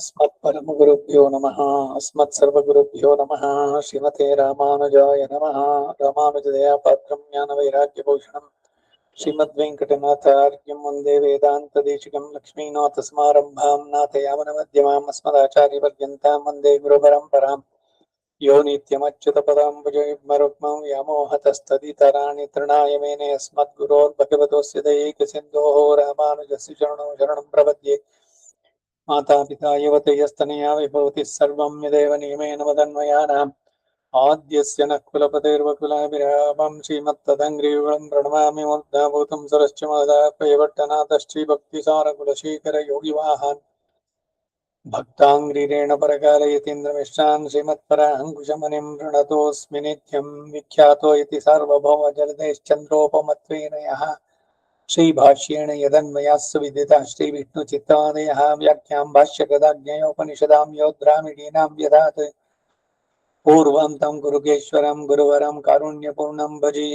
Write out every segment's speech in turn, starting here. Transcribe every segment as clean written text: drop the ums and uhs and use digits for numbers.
अस्मत्परमगुरुभ्यो नमः। अस्मत्सर्वगुरुभ्यो नमः। श्रीमते रामानुजाय नमः। रामानुजदयापात्रं ज्ञानवैराग्यभूषणं श्रीमद्वेङ्कटनाथार्यं वन्दे वेदान्तदेशिकं लक्ष्मीनाथसमारम्भां नाथयावनमध्यमाम् अस्मदाचार्यपर्यन्तां वन्दे गुरुपरम्पराम्। यो नित्यमच्युतपदाम्बुजयुग्मरुग्मं व्यामोहतस्तदितराणि तृणाय मेने अस्मद्गुरोर्भगवतोऽस्य दयैकसिन्धोः रामानुजस्य चरणौ शरणं प्रपद्ये। माता पिता युवतयस्तनया विभवतिः सर्वं यदेव नियमेन मदन्वयानाम् आद्यस्य नः कुलपतेर्वकुलाभिरामं श्रीमत्तदङ्घ्रियुगलं प्रणमामि मुद्दाभूतं सरश्च महदापयवट्टनाथश्रीभक्तिसारकुलशेखर योगिवाहान् भक्ताङ्घ्रिरेण परकालयतीन्द्रमिश्रान् श्रीमत्पराङ्कुशमनिं प्रणतोऽस्मि नित्यं विख्यातो इति सार्वभौमजलदेश्चन्द्रोपमत्वेन यः श्रीभाष्येण यदन्वयास्सु विदितः श्रीविष्णुचित्तादयः व्याख्यां भाष्यकृताज्ञयोपनिषदां योद्रामिडीनां व्यधात् पूर्वन्तं गुरुकेश्वरं गुरुवरं कारुण्यपूर्णं भजे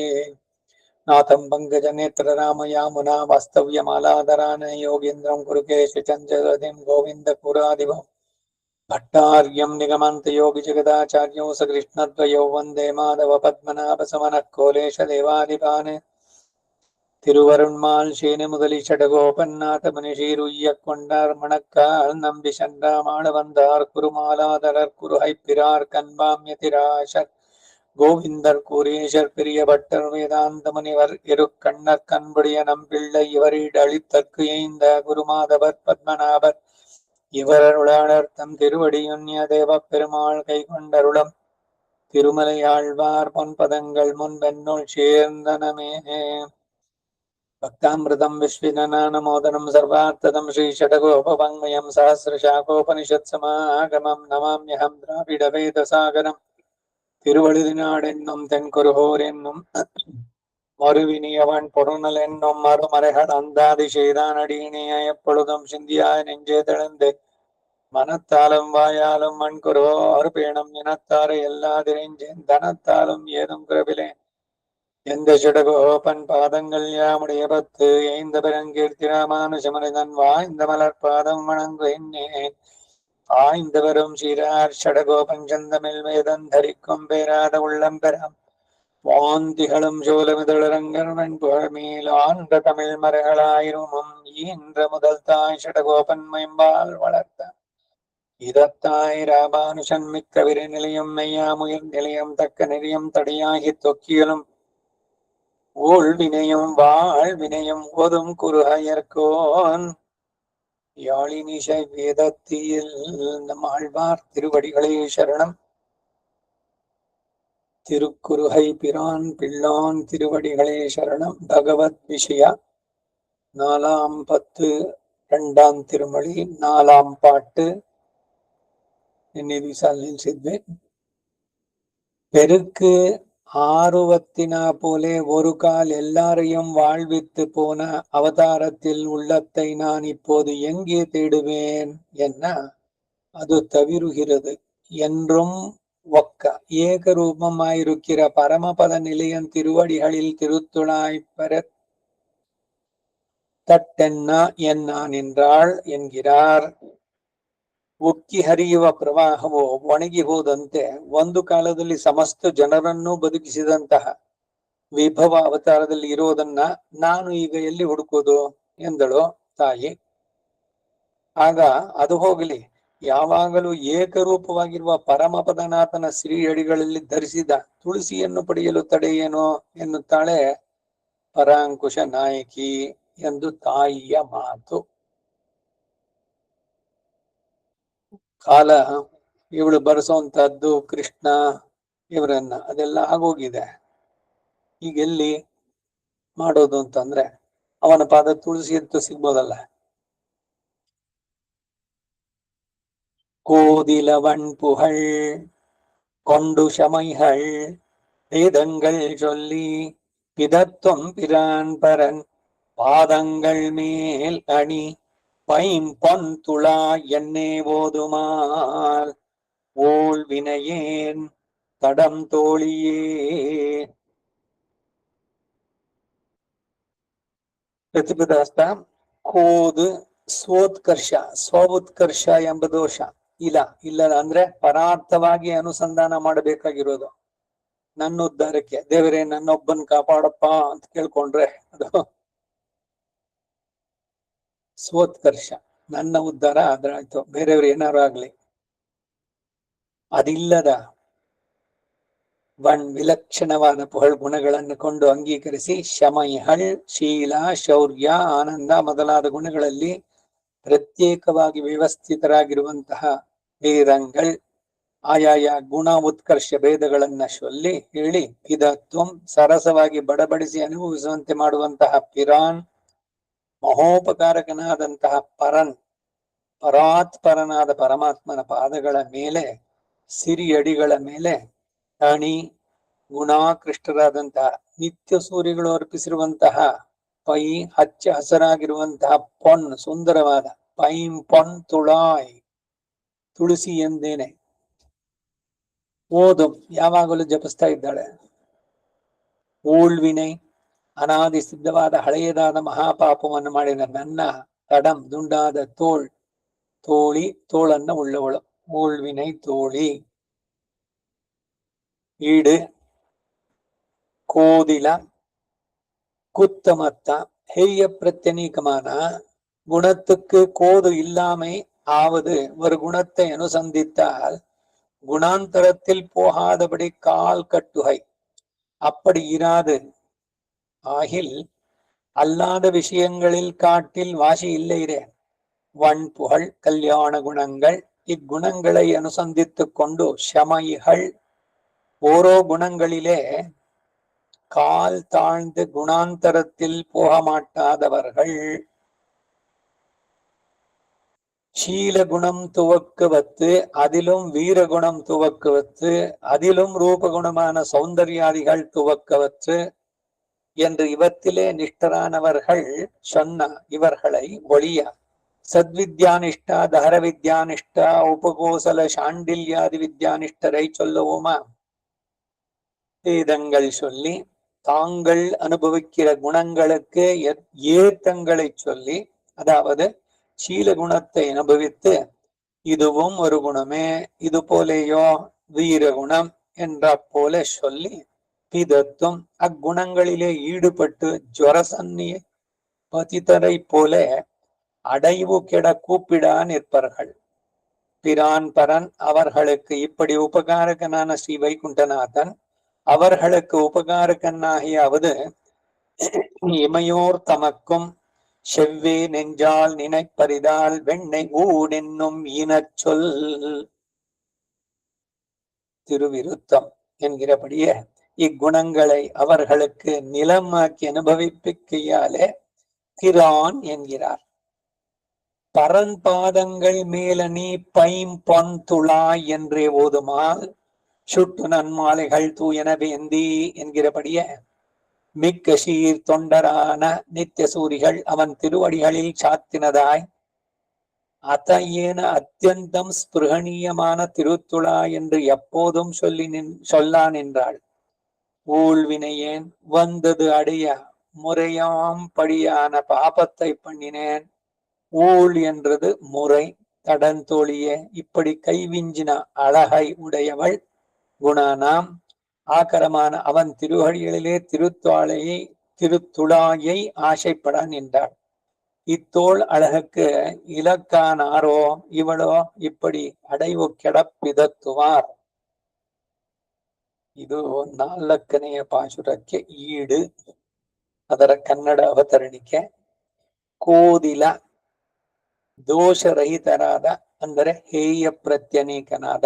नाथं पङ्कजनेत्ररामयामुना वास्तव्यमालादरान् योगीन्द्रं कुरुकेशचञ्चलधिं गोविन्दपुरादिवं भट्टार्यं निगमन्तयोगिजगदाचार्यौ सकृष्णद्वयो वन्दे माधवपद्मनाभसमनः कोलेशदेवादिपान् திருவருண்மால் சேனை முதலி சடகோபன்னாத மனிஷீருய்யக் கொண்டார் மணக்கால் நம்பி சண்டாமாட வந்தார் குருமாலாதரர் குருஹைப்பிரார் கண்பாம்யதிராசர் கோவிந்தர் கூரேஷர் பெரிய பட்டர் வேதாந்த முனிவர் கண்ணர் கண்புடைய நம்பிள்ளை இவரிட அளித்தற்கு எய்ந்த குருமாதவர் பத்மநாபர் இவரருளாளர் தம் திருவடியுன்ய தேவ பெருமாள் கை கொண்டருளம் திருமலையாழ்வார் பொன்பதங்கள் முன்பென்னுள் சேர்ந்தனமே भक्तामृतं विश्विननानमोदनं सर्वार्थदं श्रीषडगोपवाङ्मयं सहस्रशाखोपनिषत्समागमं नमाम्यहं द्राविडवेदसागरं திருவழுதினாடென்னும் தென்குருகூர் என்னும் மறுவினியவன் பொருணல் என்னும் மறுமறைகள் அந்தாதி செய்தான் அடியினைய எப்பொழுதும் சிந்தியாய் நெஞ்சே தெழுந்து மனத்தாலும் வாயாலும் மண்குருவோர் பேணும் இனத்தாரை எல்லாதிரைஞ்சேன் தனத்தாலும் ஏதும் குரவிலேன் எந்த சுடகோபன் பாதங்கள் யாமுடைய பத்து எய்ந்த பெருங்கீர்த்தி ராமானுஜமனிதன் வாய்ந்த மலர் பாதம் வணங்குகின்றேன் ஆய்ந்து வரும் சீரார் சடகோபன் சந்தமில் வேதம் தரிக்கும் பேராத உள்ளம் பெறாம் வாந்திகளும் சோழமிதழரங்கன் புகழ்மேல் ஆன்ற தமிழ் மறைகளாயிரமும் ஈன்ற முதல் தாய் சடகோபன் மைம்பால் வளர்த்த இதத்தாய் ராமானுஷன் மிக்க விரை நிலையம் மெய்யாமுயர் நிலையம் தக்க நெறியம் தடையாகி தொக்கியலும் ஊழ் வினையும் வாழ் வினையும் ஓதும் குருஹயர்கோன் யாழினிசை வேதத்தில் நம் ஆழ்வார் திருவடிகளே சரணம். திருக்குருகை பிரான் பிள்ளான் திருவடிகளே சரணம். பகவத் விஷயா 4ஆம் 10 2ஆம் திருமொழி 4ஆம் பாட்டு. நினைவிசாலில் சித்வேன் பெருக்கு ஆர்வத்தினா போலே ஒரு கால் எல்லாரையும் வாழ்வித்து போன அவதாரத்தில் உள்ளத்தை நான் இப்போது எங்கே தேடுவேன் என்ன அது தவிருகிறது என்றும் ஒக்க ஏக ரூபமாயிருக்கிற பரமபத நிலையம் திருவடிகளில் திருத்துழாய் பெற தட்டென்னா என்னா நின்றாள் ಎನ್கிறார். ಉಕ್ಕಿ ಹರಿಯುವ ಪ್ರವಾಹವು ಒಣಗಿ ಹೋದಂತೆ ಒಂದು ಕಾಲದಲ್ಲಿ ಸಮಸ್ತ ಜನರನ್ನು ಬದುಕಿಸಿದಂತಹ ವಿಭವ ಅವತಾರದಲ್ಲಿ ಇರೋದನ್ನ ನಾನು ಈಗ ಎಲ್ಲಿ ಹುಡುಕೋದು ಎಂದಳು ತಾಯಿ. ಆಗ ಅದು ಹೋಗಲಿ, ಯಾವಾಗಲೂ ಏಕರೂಪವಾಗಿರುವ ಪರಮಪದನಾಥನ ಶ್ರೀಯಡಿಗಳಲ್ಲಿ ಧರಿಸಿದ ತುಳಸಿಯನ್ನು ಪಡೆಯಲು ತಡೆಯೇನೋ ಎನ್ನುತ್ತಾಳೆ ಪರಾಂಕುಶ ನಾಯಕಿ ಎಂದು ತಾಯಿಯ ಮಾತು. ಕಾಲ ಇವಳು ಬರೆಸೋಂತದ್ದು ಕೃಷ್ಣ ಇವರನ್ನ ಅದೆಲ್ಲ ಆಗೋಗಿದೆ. ಈಗ ಎಲ್ಲಿ ಮಾಡೋದು ಅಂತಂದ್ರೆ ಅವನ ಪಾದ ತುಳಸಿ ಅಂತೂ ಸಿಗ್ಬೋದಲ್ಲ. கோதிலவன் புகழ் கொண்டு சமைகள் வேதங்கள் சொல்லி பிதத்துவம் பிரான் பரன் பாதங்கள் மேல் அணி பைம்பொன் துளா என்னே ஓதுமால் ஓள் வினையேன் தடம் தோழியே. பிரதிபதாஸ்தா கோது ಸ್ವೋತ್ಕರ್ಷ ಸ್ವಉತ್ಕರ್ಷ ಎಂಬ ದೋಷ ಇಲ್ಲ ಅಂದ್ರೆ ಪರಾರ್ಥವಾಗಿ ಅನುಸಂಧಾನ ಮಾಡಬೇಕಾಗಿರೋದು. ನನ್ನ ಉದ್ಧಾರಕ್ಕೆ ದೇವರೇ ನನ್ನೊಬ್ಬನ್ ಕಾಪಾಡಪ್ಪ ಅಂತ ಕೇಳ್ಕೊಂಡ್ರೆ ಅದು ಸ್ವೋತ್ಕರ್ಷ. ನನ್ನ ಉದ್ಧಾರ ಆದ್ರೆ ಆಯ್ತು, ಬೇರೆಯವ್ರು ಏನಾರು ಆಗ್ಲಿ. ಅದಿಲ್ಲದ ವಿಲಕ್ಷಣವಾದ ಪುಹಳ್ ಗುಣಗಳನ್ನು ಕೊಂಡು ಅಂಗೀಕರಿಸಿ ಶಮೈಹಳ್, ಶೀಲ, ಶೌರ್ಯ, ಆನಂದ ಮೊದಲಾದ ಗುಣಗಳಲ್ಲಿ ಪ್ರತ್ಯೇಕವಾಗಿ ವ್ಯವಸ್ಥಿತರಾಗಿರುವಂತಹ ವೇದಂಗಳ್ ಆಯಾಯ ಗುಣ ಉತ್ಕರ್ಷ ಭೇದಗಳನ್ನ ಸೊಲ್ಲಿ ಹೇಳಿ ಪಿದತ್ವಂ ಸರಸವಾಗಿ ಬಡಬಡಿಸಿ ಅನುಭವಿಸುವಂತೆ ಮಾಡುವಂತಹ ಪಿರಾನ್, ಮಹೋಪಕಾರಕನಾದಂತಹ ಪರಾತ್ಪರನಾದ ಪರಮಾತ್ಮನ ಪಾದಗಳ ಮೇಲೆ, ಸಿರಿಯಡಿಗಳ ಮೇಲೆ ಅಣಿ ಗುಣಾಕೃಷ್ಟರಾದಂತಹ ನಿತ್ಯ ಸೂರ್ಯಗಳು ಅರ್ಪಿಸಿರುವಂತಹ ಪೈ ಹಚ್ಚ ಹಸರಾಗಿರುವಂತಹ ಪೊನ್ ಸುಂದರವಾದ ಪೈಂ ಪೊನ್ ತುಳಾಯ್ ತುಳಸಿ ಎಂದೇನೆ ಓದು ಯಾವಾಗಲೂ ಜಪಿಸ್ತಾ ಇದ್ದಾಳೆ. ಊಳ್ವಿನೈ ಅನಾದಿ ಸಿದ್ಧವಾದ ಹಳೆಯದಾದ ಮಹಾಪಾಪವನ್ನು ಮಾಡಿದ ನನ್ನ ತಡಂ ದುಂಡಾದ ತೋಳನ್ನ ಉಳ್ಳವಳು ಊಳ್ವಿನೈ ತೋಳಿ. ஈடு கோதில குத்தமத்த ஹெய்ய பிரத்யநீகமான குணத்துக்கு கோது இல்லாமை ஆவது ஒரு குணத்தை அனுசந்தித்தால் குணாந்தரத்தில் போகாதபடி கால் கட்டுகை. அப்படி இராது ஆகில் அல்லாத விஷயங்களில் காட்டில் வாசி இல்லைரே. வன்புகழ் கல்யாண குணங்கள் இக்குணங்களை அனுசந்தித்துக் கொண்டு ஷமைகள் ஓரோ குணங்களிலே கால் தாழ்ந்து குணாந்தரத்தில் போக மாட்டாதவர்கள் ಶೀಲ ಗುಣಂ துவக்குவத்து அதிலும் வீரகுணம் துவக்குவத்து அதிலும் ரூபகுணமான சௌந்தர்யாதிகள் துவக்கவற்று என்று இவத்திலே நிஷ்டரானவர்கள் சொன்ன இவர்களை ஒழிய சத்வித்யானிஷ்டா தஹர வித்யானிஷ்டா உபகோசல சாண்டில்யாதி வித்யானிஷ்டரை சொல்லுவோமா? வேதங்கள் சொல்லி தாங்கள் அனுபவிக்கிற குணங்களுக்கு ஏத்தங்களை சொல்லி, அதாவது சீல குணத்தை அனுபவித்து இதுவும் ஒரு குணமே, இது போலேயோ வீரகுணம் என்ற போல சொல்லி பிதத்தும் அக்குணங்களிலே ஈடுபட்டு ஜுவரசன்னிய பதித்தரை போல அடைவு கெட கூப்பிடா நிற்பர்கள். பிரான் பரன் அவர்களுக்கு இப்படி உபகாரகனான ஸ்ரீ வைகுண்டநாதன் அவர்களுக்கு உபகாரக்கண்ணாகியாவது இமையோர் தமக்கும் செவ்வே நெஞ்சால் நினைப்பரிதால் வெண்ணை ஊடென்னும் இனச்சொல் திருவிருத்தம் என்கிறபடியே இக்குணங்களை அவர்களுக்கு நிலமாக்கி அனுபவிப்பிக்கையாலே திரான் என்கிறார். பரன்பாதங்கள் மேலணி பைம் பொன் துளாய் என்றே ஓதுமால் சுட்டு நன்மாலைகள் தூயன வேந்தி என்கிறபடியே மிக்க சீர் தொண்டரான நித்திய சூரிகள் அவன் திருவடிகளில் சாத்தினதாய் அத்தையேன அத்தியந்தம் ஸ்பிருகணீயமான திருத்துளா என்று எப்போதும் சொல்லான் என்றாள். ஊழ்வினையேன் வந்தது அடைய முறையாம் படியான பாபத்தை பண்ணினேன். ஊழ் என்றது முறை. தடந்தோழியே இப்படி கைவிஞ்சின அழகை உடையவள் குணானாம் ஆக்கரமான அவன் திருவடிகளிலே திருத்துளாயை ஆசைப்பட நின்றாள். இத்தோள் அழகுக்கு இலக்கானாரோ இவளோ இப்படி அடைவு ಕೆಡಪಿದತ್ತುವಾರ್. ಇದು 4ನೆಯ ಪಾಶುರಕ್ಕೆ ಈಡು. ಅದರ ಕನ್ನಡ ಅವತರಣಿಕೆ. ಕೋದಿಲ ದೋಷರಹಿತರಾದ ಅಂದರೆ ಹೇಯ ಪ್ರತ್ಯನೇಕನಾದ.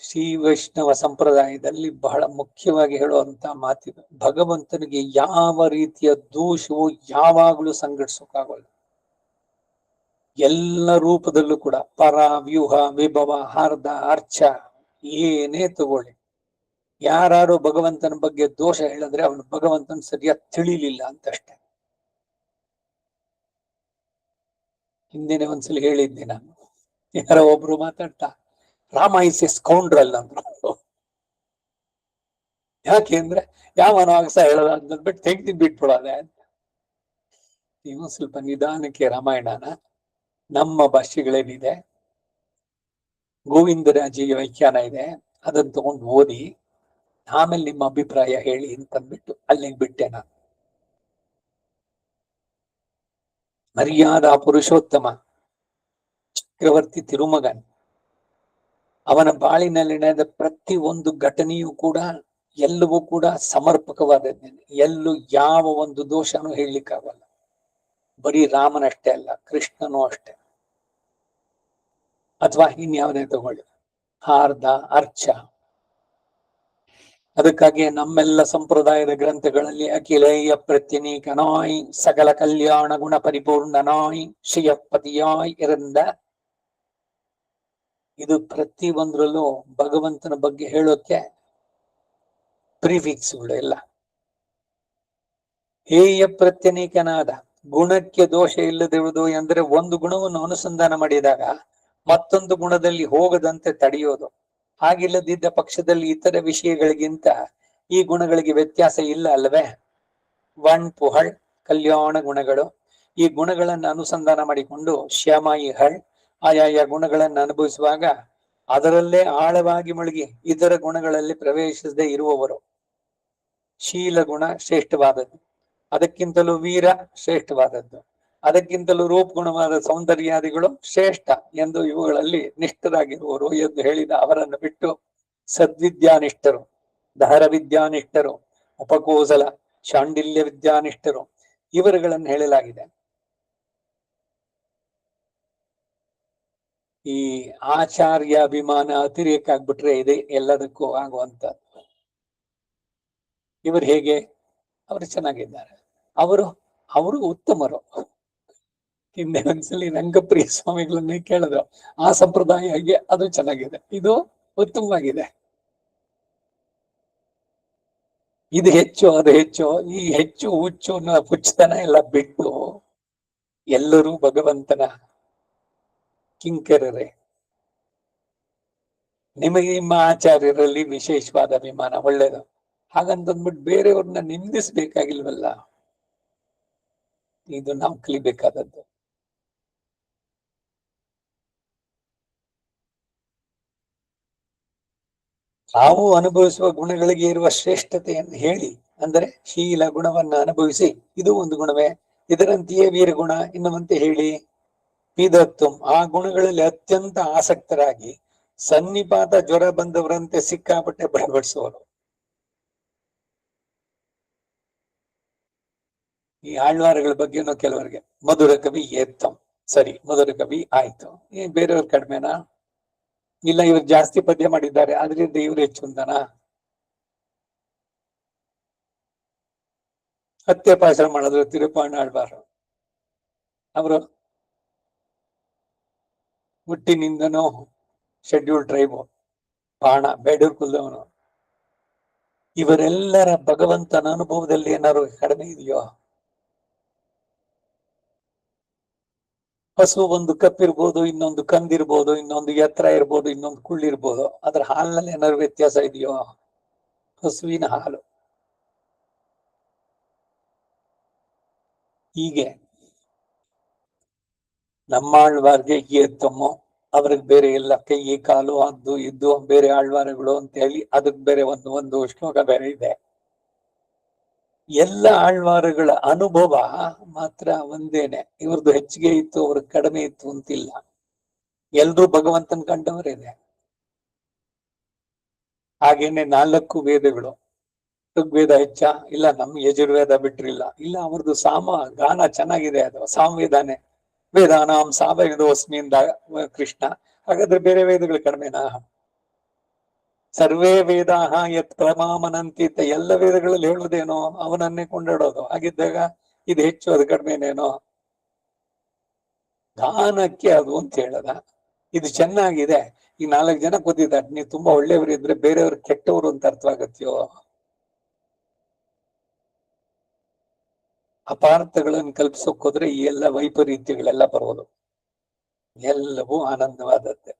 ಶ್ರೀ ವೈಷ್ಣವ ಸಂಪ್ರದಾಯದಲ್ಲಿ ಬಹಳ ಮುಖ್ಯವಾಗಿ ಹೇಳುವಂತ ಮಾತಿದು, ಭಗವಂತನಿಗೆ ಯಾವ ರೀತಿಯ ದೋಷವು ಯಾವಾಗಲೂ ಸಂಘಟಿಸೋಕ್ಕಾಗಲ್ಲ. ಎಲ್ಲ ರೂಪದಲ್ಲೂ ಕೂಡ ಪರ ವ್ಯೂಹ ವಿಭವ ಹಾರ್ದ ಅರ್ಚ ಏನೇ ತಗೊಳ್ಳಿ, ಯಾರು ಭಗವಂತನ ಬಗ್ಗೆ ದೋಷ ಹೇಳಿದ್ರೆ ಅವನು ಭಗವಂತನ ಸರಿಯಾಗಿ ತಿಳಿಲಿಲ್ಲ ಅಂತಷ್ಟೆ. ಹಿಂದಿನ ಒಂದ್ಸಲ ಹೇಳಿದ್ದೆ ನಾನು, ಯಾರೋ ಒಬ್ರು ಮಾತಾಡ್ತಾ ರಾಮ ಇಸ್ ಎ ಸ್ಕೌಂಡ್ರಲ್ ಅಂದ್ರು. ಯಾಕೆ ಅಂದ್ರೆ ಯಾವನು ಆಗಸ ಹೇಳೋದ ಬಿಟ್ಟು ತೆಗ್ದು ಬಿಟ್ಬಿಡೋದೆ ಅಂತ. ನೀವು ಸ್ವಲ್ಪ ನಿಧಾನಕ್ಕೆ ರಾಮಾಯಣನ ನಮ್ಮ ಭಾಷೆಗಳೇನಿದೆ, ಗೋವಿಂದರಾಜಿಗೆ ವ್ಯಾಖ್ಯಾನ ಇದೆ, ಅದನ್ನ ತಗೊಂಡು ಓದಿ ಆಮೇಲೆ ನಿಮ್ಮ ಅಭಿಪ್ರಾಯ ಹೇಳಿ ಅಂತಂದ್ಬಿಟ್ಟು ಅಲ್ಲಿಗೆ ಬಿಟ್ಟೆ ನಾನು. ಮರ್ಯಾದಾ ಪುರುಷೋತ್ತಮ ಚಕ್ರವರ್ತಿ ತಿರುಮಗನ್, ಅವನ ಬಾಳಿನಲ್ಲಿ ನಡೆದ ಪ್ರತಿ ಒಂದು ಘಟನೆಯೂ ಕೂಡ ಎಲ್ಲವೂ ಕೂಡ ಸಮರ್ಪಕವಾದದ್ದು. ಎಲ್ಲೂ ಯಾವ ಒಂದು ದೋಷನೂ ಹೇಳಲಿಕ್ಕಾಗಲ್ಲ. ಬರೀ ರಾಮನಷ್ಟೇ ಅಲ್ಲ, ಕೃಷ್ಣನೂ ಅಷ್ಟೇ, ಅಥವಾ ಇನ್ಯಾವುದೇ ತಗೊಳ್ಳಿ, ಹಾರ್ದ, ಅರ್ಚ. ಅದಕ್ಕಾಗಿ ನಮ್ಮೆಲ್ಲ ಸಂಪ್ರದಾಯದ ಗ್ರಂಥಗಳಲ್ಲಿ ಅಖಿಲೇಯ ಪ್ರತ್ಯನೀಕನಾಯ್ ಸಕಲ ಕಲ್ಯಾಣ ಗುಣ ಪರಿಪೂರ್ಣನಾಯ್ ಶ್ರೀಯಪತಿಯಾಯ್ ಇರಂದ, ಇದು ಪ್ರತಿ ಒಂದ್ರಲ್ಲೂ ಭಗವಂತನ ಬಗ್ಗೆ ಹೇಳೋಕೆ ಪ್ರಿಫಿಕ್ಸ್ಗಳು ಎಲ್ಲ. ಹೇಯ ಪ್ರತ್ಯನೀಕನಾದ, ಗುಣಕ್ಕೆ ದೋಷ ಇಲ್ಲದಿರುವುದು ಎಂದರೆ ಒಂದು ಗುಣವನ್ನು ಅನುಸಂಧಾನ ಮಾಡಿದಾಗ ಮತ್ತೊಂದು ಗುಣದಲ್ಲಿ ಹೋಗದಂತೆ ತಡೆಯೋದು. ಹಾಗಿಲ್ಲದಿದ್ದ ಪಕ್ಷದಲ್ಲಿ ಇತರ ವಿಷಯಗಳಿಗಿಂತ ಈ ಗುಣಗಳಿಗೆ ವ್ಯತ್ಯಾಸ ಇಲ್ಲ ಅಲ್ಲವೇ? ವಣ್ ಪುಹಳ್ ಕಲ್ಯಾಣ ಗುಣಗಳು, ಈ ಗುಣಗಳನ್ನು ಅನುಸಂಧಾನ ಮಾಡಿಕೊಂಡು ಶ್ಯಾಮಾಯಿ ಹಳ್, ಆಯಾಯ ಗುಣಗಳನ್ನು ಅನುಭವಿಸುವಾಗ ಅದರಲ್ಲೇ ಆಳವಾಗಿ ಮುಳುಗಿ ಇತರ ಗುಣಗಳಲ್ಲಿ ಪ್ರವೇಶಿಸದೆ ಇರುವವರು. ಶೀಲ ಗುಣ ಶ್ರೇಷ್ಠವಾದದ್ದು, ಅದಕ್ಕಿಂತಲೂ ವೀರ ಶ್ರೇಷ್ಠವಾದದ್ದು, ಅದಕ್ಕಿಂತಲೂ ರೂಪಗುಣವಾದ ಸೌಂದರ್ಯಾದಿಗಳು ಶ್ರೇಷ್ಠ ಎಂದು ಇವುಗಳಲ್ಲಿ ನಿಷ್ಠರಾಗಿರುವರು ಎಂದು ಹೇಳಿದ ಅವರನ್ನು ಬಿಟ್ಟು ಸದ್ವಿದ್ಯಾನಿಷ್ಠರು, ದಹರ ವಿದ್ಯಾನಿಷ್ಠರು, ಉಪಕೋಸಲ ಶಾಂಡಿಲ್ಯ ವಿದ್ಯಾನಿಷ್ಠರು ಇವರುಗಳನ್ನು ಹೇಳಲಾಗಿದೆ. ಈ ಆಚಾರ್ಯ ಅಭಿಮಾನ ಅತಿರೇಕ ಆಗ್ಬಿಟ್ರೆ ಇದೆ ಎಲ್ಲದಕ್ಕೂ ಆಗುವಂತದ್ದು. ಇವರು ಹೇಗೆ? ಅವರು ಚೆನ್ನಾಗಿದ್ದಾರೆ, ಅವರು ಉತ್ತಮರು. ಹಿಂದೆ ಒಂದ್ಸಲಿ ರಂಗಪ್ರಿಯ ಸ್ವಾಮಿಗಳನ್ನೇ ಕೇಳಿದ್ರು, ಆ ಸಂಪ್ರದಾಯ ಹಾಗೆ ಅದು ಚೆನ್ನಾಗಿದೆ, ಇದು ಉತ್ತಮವಾಗಿದೆ, ಇದು ಹೆಚ್ಚು ಅದು ಹೆಚ್ಚು, ಈ ಹೆಚ್ಚು ಹುಚ್ಚು ಅನ್ನೋ ಹುಚ್ಚತನ ಎಲ್ಲ ಬಿಟ್ಟು ಎಲ್ಲರೂ ಭಗವಂತನ ಕಿಂಕರರೇ. ನಿಮಗೆ ನಿಮ್ಮ ಆಚಾರ್ಯರಲ್ಲಿ ವಿಶೇಷವಾದ ಅಭಿಮಾನ ಒಳ್ಳೇದು, ಹಾಗಂತಂದ್ಬಿಟ್ಟು ಬೇರೆಯವ್ರನ್ನ ನಿಂದಿಸ್ಬೇಕಾಗಿಲ್ವಲ್ಲ. ಇದು ನಾವು ಕಲಿಬೇಕಾದದ್ದು. ನಾವು ಅನುಭವಿಸುವ ಗುಣಗಳಿಗೆ ಇರುವ ಶ್ರೇಷ್ಠತೆಯನ್ನು ಹೇಳಿ, ಅಂದರೆ ಶೀಲ ಗುಣವನ್ನ ಅನುಭವಿಸಿ ಇದು ಒಂದು ಗುಣವೇ, ಇದರಂತೆಯೇ ವೀರಗುಣ ಇನ್ನುವಂತೆ ಹೇಳಿ, ಪಿದತ್ವಂ ಆ ಗುಣಗಳಲ್ಲಿ ಅತ್ಯಂತ ಆಸಕ್ತರಾಗಿ ಸನ್ನಿಪಾತ ಜ್ವರ ಬಂದವರಂತೆ ಸಿಕ್ಕಾಪಟ್ಟೆ ಬಡಬಡಿಸುವರು. ಈ ಆಳ್ವಾರಗಳ ಬಗ್ಗೆನೂ ಕೆಲವರಿಗೆ ಮಧುರ ಕವಿ ಏತ್ತಂ, ಸರಿ ಮಧುರ ಕವಿ ಆಯ್ತು, ಬೇರೆಯವ್ರ ಕಡಿಮೆನಾ? ಇಲ್ಲ ಇವ್ರು ಜಾಸ್ತಿ ಪದ್ಯ ಮಾಡಿದ್ದಾರೆ ಆದ್ರಿಂದ ಇವ್ರು ಹೆಚ್ಚು ಅಂತಾನ? ಹತ್ಯೆಪಾಶ ಮಾಡಿದ್ರು ತಿರುಪಾಣ ಆಳ್ವಾರು, ಅವರು ಹುಟ್ಟಿನಿಂದನೂ ಶೆಡ್ಯೂಲ್ ಟ್ರೈಬು, ಬಾಣ ಬೇಡೂರ್ ಕುಲದವನು. ಇವರೆಲ್ಲರ ಭಗವಂತನ ಅನುಭವದಲ್ಲಿ ಏನಾದ್ರು ಕಡಿಮೆ ಇದೆಯೋ? ಹಸು ಒಂದು ಕಪ್ಪಿರ್ಬೋದು, ಇನ್ನೊಂದು ಕಂದಿರ್ಬೋದು, ಇನ್ನೊಂದು ಎತ್ತರ ಇರ್ಬೋದು, ಇನ್ನೊಂದು ಕುಳ್ಳಿರ್ಬೋದು, ಅದ್ರ ಹಾಲಿನಲ್ಲಿ ಏನಾದ್ರು ವ್ಯತ್ಯಾಸ ಇದೆಯೋ? ಹಸುವಿನ ಹಾಲು. ಹೀಗೆ ನಮ್ಮಾಳ್ವಾರ್ಗೆ ಎತ್ತಮ್ಮು, ಅವ್ರಿಗೆ ಬೇರೆ ಎಲ್ಲ ಕೈ ಕಾಲು ಅದು ಇದ್ದು ಬೇರೆ ಆಳ್ವಾರಗಳು ಅಂತ ಹೇಳಿ ಅದಕ್ಕೆ ಬೇರೆ ಒಂದು ಶ್ಲೋಕ ಬೇರೆ ಇದೆ. ಎಲ್ಲ ಆಳ್ವಾರಗಳ ಅನುಭವ ಮಾತ್ರ ಒಂದೇನೆ, ಇವ್ರದ್ದು ಹೆಚ್ಚಿಗೆ ಇತ್ತು ಅವ್ರಿಗೆ ಕಡಿಮೆ ಇತ್ತು ಅಂತಿಲ್ಲ, ಎಲ್ರೂ ಭಗವಂತನ ಕಂಡವರೇನೆ. ಹಾಗೇನೆ 4 ವೇದಗಳು, ಋಗ್ವೇದ ಹೆಚ್ಚ? ಇಲ್ಲ, ನಮ್ ಯಜುರ್ವೇದ ಬಿಟ್ರಿಲ್ಲ, ಇಲ್ಲ ಅವ್ರದ್ದು ಸಾಮ ಗಾನ ಚೆನ್ನಾಗಿದೆ, ಅದು ಸಾಮವೇದಾನೆ. ವೇದಾನಾಂ ಸಾಮವೇದೋಸ್ಮಿ ಅಂದ ಕೃಷ್ಣ, ಹಾಗಾದ್ರೆ ಬೇರೆ ವೇದಗಳು ಕಡಿಮೆನಾ? ಸರ್ವೇ ವೇದಾಹ ಯತ್ ಪ್ರಮಾಮನಂತಿ, ಎಲ್ಲ ವೇದಗಳಲ್ಲಿ ಹೇಳೋದೇನೋ ಅವನನ್ನೇ ಕೊಂಡಾಡೋದು. ಹಾಗಿದ್ದಾಗ ಇದು ಹೆಚ್ಚು ಅದು ಕಡಿಮೆನೇನೋ? ಗಾನಕ್ಕೆ ಅದು ಅಂತ ಹೇಳದ. ಇದು ಚೆನ್ನಾಗಿದೆ, ಈ 4 ಜನ ಕೂತಿದ್ದಾರೆ, ನೀವು ತುಂಬಾ ಒಳ್ಳೆಯವರು ಇದ್ರೆ ಬೇರೆಯವ್ರು ಕೆಟ್ಟವರು ಅಂತ ಅರ್ಥವಾಗತ್ತೆಯೋ? ಅಪಾರ್ಥಗಳನ್ನು ಕಲ್ಪಿಸೋಕ್ ಹೋದ್ರೆ ಈ ಎಲ್ಲ ವೈಪರೀತ್ಯಗಳೆಲ್ಲ ಬರೋದು. ಎಲ್ಲವೂ ಆನಂದವಾದದ್ದೇ.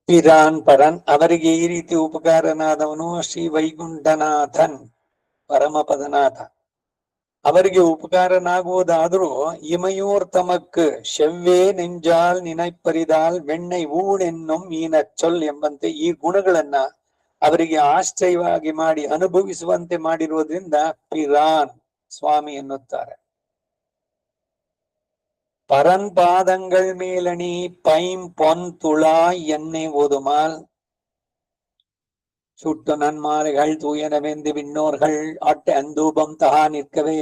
ಪಿರಾನ್ ಪರನ್, ಅವರಿಗೆ ಈ ರೀತಿ ಉಪಕಾರನಾದವನು ಶ್ರೀ ವೈಕುಂಠನಾಥನ್. ಪರಮಪದನಾಥ. ಅವರಿಗೆ ಉಪಕಾರನಾಗುವುದಾದರೂ ಇಮಯೂರ್ ತಮಕ್ ಶವ್ಯೇ ನೆಂಜಾಲ್ ನಿನೈಪರಿದಾಲ್ வெண்ணை ஊழென்னும் ಈನಚ್ಚೊಲ್ ಎಂಬಂತೆ ಈ ಗುಣಗಳನ್ನ ಅವರಿಗೆ ಆಶ್ಚರ್ಯವಾಗಿ ಮಾಡಿ ಅನುಭವಿಸುವಂತೆ ಮಾಡಿರುವುದರಿಂದ ಪಿರಾನ್ ಸ್ವಾಮಿ ಎನ್ನುತ್ತಾರೆ. பரன் பாதங்கள் மேலணி பைம் பொன் துழாய் எண்ணெய் ஓதுமால் சுட்டு நன்மாலைகள் தூயனவெந்து விண்ணோர்கள் ஆட்ட அந்தூபம் தகா நிற்கவே.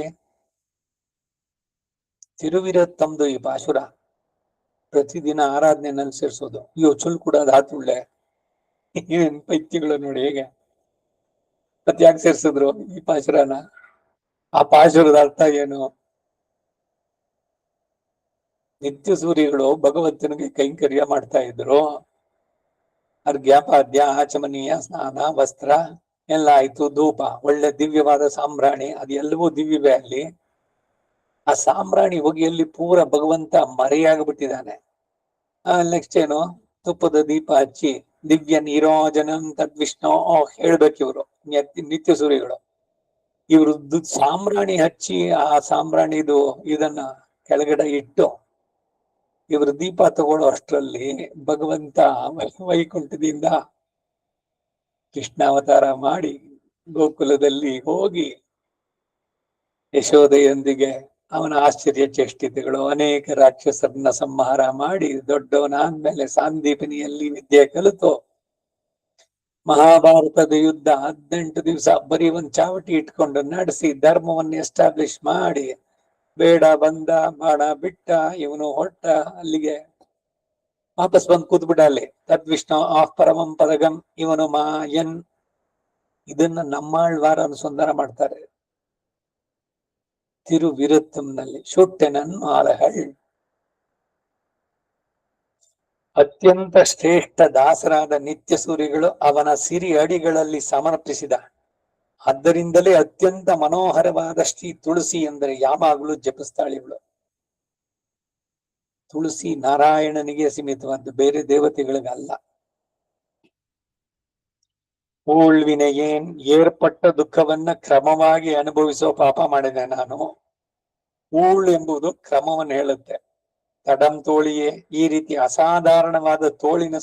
ತಿರುವಿರತ್ತಂದು ಈ ಪಾಶುರ ಪ್ರತಿದಿನ ಆರಾಧನೆಯಲ್ಲಿ ಸೇರಿಸೋದು. ಅಯ್ಯೋ ಚುಲ್ ಕೂಡ ಧಾತುಳ್ಳೆ ಏನ್ ಪೈತ್ಯಗಳು ನೋಡಿ ಹೇಗೆ ಯಾಕೆ ಸೇರ್ಸಿದ್ರು ಈ ಪಾಶುರನ? ಆ ಪಾಶುರದ ಅರ್ಥ ಏನು? ನಿತ್ಯ ಸೂರ್ಯಗಳು ಭಗವಂತನಿಗೆ ಕೈಂಕರ್ಯ ಮಾಡ್ತಾ ಇದ್ರು. ಅರ್ಘ್ಯ ಪಾದ್ಯ ಆಚಮನೀಯ ಸ್ನಾನ ವಸ್ತ್ರ ಎಲ್ಲ ಆಯ್ತು. ಧೂಪ, ಒಳ್ಳೆ ದಿವ್ಯವಾದ ಸಾಂಬ್ರಾಣಿ, ಅದೆಲ್ಲವೂ ದಿವ್ಯವೇ. ಅಲ್ಲಿ ಆ ಸಾಂಬ್ರಾಣಿ ಹೋಗಿ ಅಲ್ಲಿ ಪೂರ ಭಗವಂತ ಮರೆಯಾಗ್ಬಿಟ್ಟಿದ್ದಾನೆ. ನೆಕ್ಸ್ಟ್ ಏನು? ತುಪ್ಪದ ದೀಪ ಹಚ್ಚಿ ದಿವ್ಯ ನೀರೋಜನಂ ತದ್ವಿಷ್ಣು ಹೇಳ್ಬೇಕು ಇವರು ನಿತ್ಯ ಸೂರ್ಯಗಳು. ಇವ್ರದ್ದು ಸಾಂಬ್ರಾಣಿ ಹಚ್ಚಿ ಆ ಸಾಂಬ್ರಾಣಿದು ಇದನ್ನ ಕೆಳಗಡೆ ಇಟ್ಟು ಇವರು ದೀಪ ತಗೊಳ್ಳೋ ಅಷ್ಟರಲ್ಲಿ ಭಗವಂತ ವೈಕುಂಠದಿಂದ ಕೃಷ್ಣಾವತಾರ ಮಾಡಿ ಗೋಕುಲದಲ್ಲಿ ಹೋಗಿ ಯಶೋದೆಯೊಂದಿಗೆ ಅವನ ಆಶ್ಚರ್ಯ ಚೇಷ್ಟಿತೆಗಳು, ಅನೇಕ ರಾಕ್ಷಸರನ್ನ ಸಂಹಾರ ಮಾಡಿ ದೊಡ್ಡವನಾದ್ಮೇಲೆ ಸಾಂದೀಪನಿಯಲ್ಲಿ ವಿದ್ಯೆ ಕಲಿತು ಮಹಾಭಾರತದ ಯುದ್ಧ 18 ದಿವಸ ಬರೀ ಒಂದ್ ಚಾವಟಿ ಇಟ್ಕೊಂಡು ನಡೆಸಿ ಧರ್ಮವನ್ನು ಎಸ್ಟಾಬ್ಲಿಷ್ ಮಾಡಿ ಬೇಡ ಬಂದ ಬಾಣ ಬಿಟ್ಟ ಇವನು ಹೊಟ್ಟ ಅಲ್ಲಿಗೆ ವಾಪಸ್ ಬಂದು ಕೂತ್ಬಿಟ್ಟ. ಅಲ್ಲಿ ತದ್ವಿಷ್ಣು ಆಫ್ ಪರಮಂ ಪದಗಂ ಇವನು ಮಾಯನ್. ಇದನ್ನ ನಮ್ಮಾಳ್ವಾರ ಅನುಸಂಧಾನ ಮಾಡ್ತಾರೆ ತಿರುವಿರುತ್ತಂನಲ್ಲಿ. ಶುಟ್ಟೆನನ್ ಮಾಲಹಳ್ ಅತ್ಯಂತ ಶ್ರೇಷ್ಠ ದಾಸರಾದ ನಿತ್ಯ ಸೂರ್ಯಗಳು ಅವನ ಸಿರಿ ಅಡಿಗಳಲ್ಲಿ ಸಮರ್ಪಿಸಿದ. ಆದ್ದರಿಂದಲೇ ಅತ್ಯಂತ ಮನೋಹರವಾದ ಶ್ರೀ ತುಳಸಿ ಎಂದರೆ ಯಾವಾಗಲೂ ಜಪಿಸ್ತಾಳಿಗಳು. ತುಳಸಿ ನಾರಾಯಣನಿಗೆ ಸೀಮಿತವಾದ್ದು, ಬೇರೆ ದೇವತೆಗಳಿಗಲ್ಲ. ಊಳ್ವಿನೆಯೇನ್ ಏರ್ಪಟ್ಟ ದುಃಖವನ್ನ ಕ್ರಮವಾಗಿ ಅನುಭವಿಸೋ ಪಾಪ ಮಾಡಿದೆ ನಾನು. ಊಳ್ ಎಂಬುದು ಕ್ರಮವನ್ನು ಹೇಳುತ್ತೆ. ತಡಂ ತೋಳಿಯೇ, ಈ ರೀತಿ ಅಸಾಧಾರಣವಾದ ತೋಳಿನ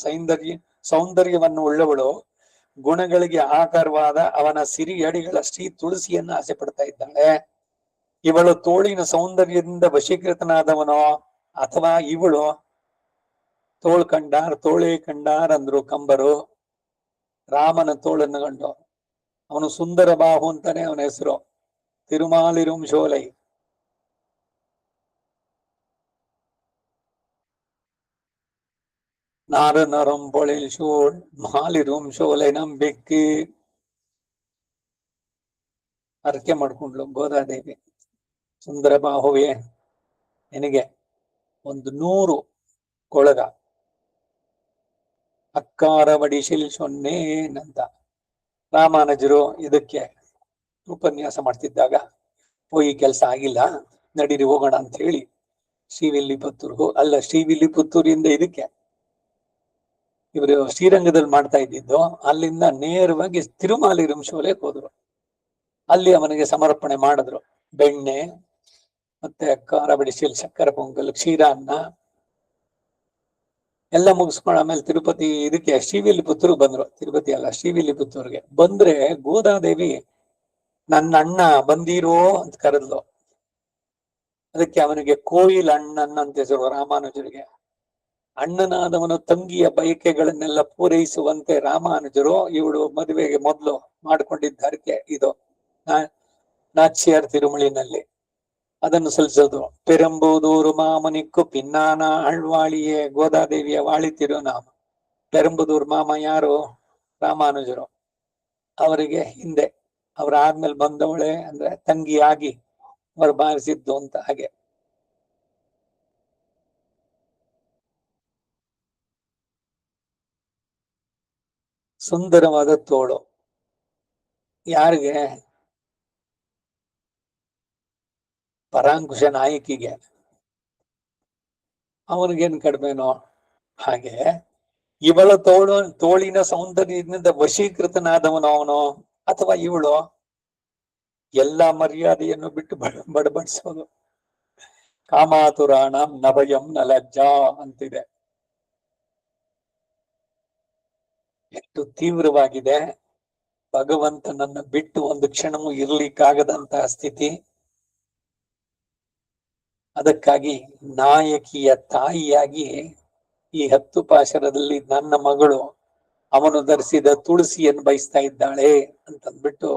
ಸೌಂದರ್ಯವನ್ನು ಉಳ್ಳವಳು ಗುಣಗಳಿಗೆ ಆಕಾರವಾದ ಅವನ ಸಿರಿ ಅಡಿಗಳ ಶ್ರೀ ತುಳಸಿಯನ್ನ ಆಸೆ ಪಡ್ತಾ ಇದ್ದಾಳೆ. ಇವಳು ತೋಳಿನ ಸೌಂದರ್ಯದಿಂದ ವಶೀಕೃತನಾದವನೋ ಅಥವಾ ಇವಳು ತೋಳ್ ಕಂಡಾರ್ ತೋಳೆ ಕಂಡಾರ್ ಅಂದ್ರು ಕಂಬರು. ರಾಮನ ತೋಳನ್ನು ಕಂಡು ಅವನು ಸುಂದರ ಬಾಹು ಅಂತಾನೆ ಅವನ ಹೆಸರು. ತಿರುಮಾಲಿರುಂ ಶೋಲೈ. ನಾರ ನರಂ பொழில் சூழ் மாலிரும் சோலை ನಂಬಿಕ್ಕಿ. ಅರಕೆ ಮಾಡ್ಕೊಂಡ್ಲು ಗೋದಾದೇವಿ. ಸುಂದರ ಬಾಹುವೆ, ನಿನಗೆ 100 ಕೊಳಗ ಅಕ್ಕಾರ ವಡಿಶಿಲ್ ಸೊನ್ನೇನಂತ ರಾಮಾನುಜರು ಇದಕ್ಕೆ ಉಪನ್ಯಾಸ ಮಾಡ್ತಿದ್ದಾಗ ಈ ಕೆಲಸ ಆಗಿಲ್ಲ, ನಡೀರಿ ಹೋಗೋಣ ಅಂತ ಹೇಳಿ ಶ್ರೀವಿಲ್ಲಿಪುತ್ತೂರ್ಗೂ ಅಲ್ಲ ಶ್ರೀವಿಲ್ಲಿಪುತ್ತೂರಿಂದ ಇದಕ್ಕೆ ಇವರು ಶ್ರೀರಂಗದಲ್ಲಿ ಮಾಡ್ತಾ ಇದ್ದಿದ್ದು, ಅಲ್ಲಿಂದ ನೇರವಾಗಿ ತಿರುಮಾಲಿರುಂ ಶೋಲೆಗೆ ಹೋದ್ರು. ಅಲ್ಲಿ ಅವನಿಗೆ ಸಮರ್ಪಣೆ ಮಾಡಿದ್ರು. ಬೆಣ್ಣೆ ಮತ್ತೆ ಖಾರ ಬಡಿಸಿಲ್, ಸಕ್ಕರೆ ಪೊಂಗಲ್, ಕ್ಷೀರಾನ್ನ ಎಲ್ಲ ಮುಗಿಸ್ಕೊಂಡು ಆಮೇಲೆ ತಿರುಪತಿ ಇದಕ್ಕೆ ಶ್ರೀವಿಲ್ಲಿಪುತ್ತೂರ್ಗೆ ಬಂದ್ರು. ತಿರುಪತಿ ಅಲ್ಲ, ಶ್ರೀವಿಲ್ಲಿಪುತ್ತೂರ್ಗೆ ಬಂದ್ರೆ ಗೋದಾದೇವಿ ನನ್ನ ಅಣ್ಣ ಬಂದಿರೋ ಅಂತ ಕರೆದ್ಲು. ಅದಕ್ಕೆ ಅವನಿಗೆ ಕೋಯಿಲ್ ಅಣ್ಣನ್ ಅಂತ ಹೆಸರು ರಾಮಾನುಜರಿಗೆ. ಅಣ್ಣನಾದವನು ತಂಗಿಯ ಬಯಕೆಗಳನ್ನೆಲ್ಲ ಪೂರೈಸುವಂತೆ ರಾಮಾನುಜರು ಇವಳು ಮದುವೆಗೆ ಮೊದಲು ಮಾಡಿಕೊಂಡಿದ್ದ ಹರಕೆ ಇದು ನಾಚ್ಯಾರ್ ತಿರುಮಳಿನಲ್ಲಿ ಅದನ್ನು ಸಲ್ಲಿಸೋದು. ಪೆರಂಬೂದೂರು ಮಾಮನಿಕ್ಕು ಪಿನ್ನಾನ ಅಳ್ವಾಳಿಯೇ ಗೋದಾದೇವಿಯ ವಾಳಿ ತಿರುನಾಮ. ಪೆರಂಬುದೂರು ಮಾಮ ಯಾರು? ರಾಮಾನುಜರು. ಅವರಿಗೆ ಹಿಂದೆ ಅವ್ರ ಆದ್ಮೇಲೆ ಬಂದವಳೆ ಅಂದ್ರೆ ತಂಗಿಯಾಗಿ ಅವರು ಬಾರಿಸಿದ್ದು ಅಂತ. ಹಾಗೆ ಸುಂದರವಾದ ತೋಳು ಯಾರಿಗೆ? ಪರಾಂಕುಶ ನಾಯಕಿಗೆ. ಅವನಿಗೇನ್ ಕಡಿಮೆನೋ ಹಾಗೆ ಇವಳ ತೋಳಿನ ಸೌಂದರ್ಯದಿಂದ ವಶೀಕೃತನಾದವನು ಅವನು ಅಥವಾ ಇವಳು? ಎಲ್ಲಾ ಮರ್ಯಾದೆಯನ್ನು ಬಿಟ್ಟು ಬಡಬಡಿಸೋದು. ಕಾಮಾತುರಾಣಂ ನಭಯಂ ನ ಲಜ್ಜಾ ಅಂತಿದೆ. ಎಷ್ಟು ತೀವ್ರವಾಗಿದೆ. ಭಗವಂತನನ್ನ ಬಿಟ್ಟು ಒಂದು ಕ್ಷಣವೂ ಇರ್ಲಿಕ್ಕಾಗದಂತಹ ಸ್ಥಿತಿ. ಅದಕ್ಕಾಗಿ ನಾಯಕಿಯ ತಾಯಿಯಾಗಿ ಈ 10 ಪಾಶರದಲ್ಲಿ ನನ್ನ ಮಗಳು ಅವನು ಧರಿಸಿದ ತುಳಸಿಯನ್ನು ಬಯಸ್ತಾ ಇದ್ದಾಳೆ ಅಂತಂದ್ಬಿಟ್ಟು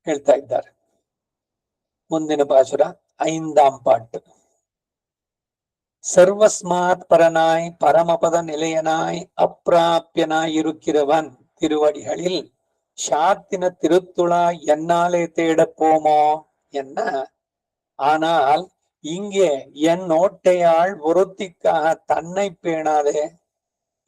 ಹೇಳ್ತಾ ಇದ್ದಾರೆ. ಮುಂದಿನ ಪಾಶುರ 5ಆಂ ಪಾಠ. சர்வஸ்மாத் பரனாய் பரமபத நிலையனாய் அப்பிராப்பியனாய் இருக்கிறவன் திருவடிகளில் ஷாத்தின திருத்துளா என்னாலே தேடப் போமோ என்ன. ஆனால் இங்கே என் ஓட்டையாள் ஒருத்திக்காக தன்னை பேணாதே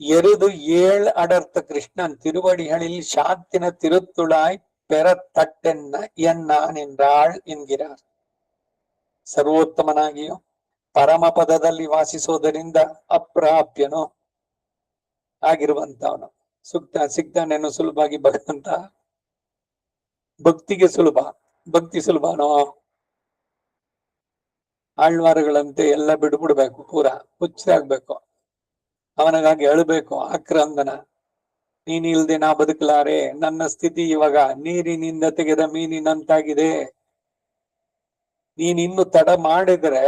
எருது 7 அடர்த்த கிருஷ்ணன் திருவடிகளில் ஷாத்தின திருத்துளாய் பெறத்தட்டென்ன என்னான் என்றாள் என்கிறார். ಸರ್ವೋತ್ತಮನಾಗಿಯೂ ಪರಮಪದದಲ್ಲಿ ವಾಸಿಸೋದರಿಂದ ಅಪ್ರಾಪ್ಯನು ಆಗಿರುವಂತವನು ಸಿಗ್ತಾನೇನು ಸುಲಭವಾಗಿ ಭಗವಂತ. ಭಕ್ತಿಗೆ ಸುಲಭ, ಭಕ್ತಿ ಸುಲಭನೋ? ಆಳ್ವಾರಗಳಂತೆ ಎಲ್ಲ ಬಿಡ್ಬಿಡ್ಬೇಕು, ಪೂರಾ ಹುಚ್ಚಾಗ್ಬೇಕು, ಅವನಿಗಾಗಿ ಅಳಬೇಕು ಆಕ್ರಂದನ. ನೀನ್ ಇಲ್ದೆ ನಾ ಬದುಕಲಾರೆ, ನನ್ನ ಸ್ಥಿತಿ ಇವಾಗ ನೀರಿನಿಂದ ತೆಗೆದ ಮೀನಿನಂತಾಗಿದೆ, ನೀನಿನ್ನು ತಡ ಮಾಡಿದ್ರೆ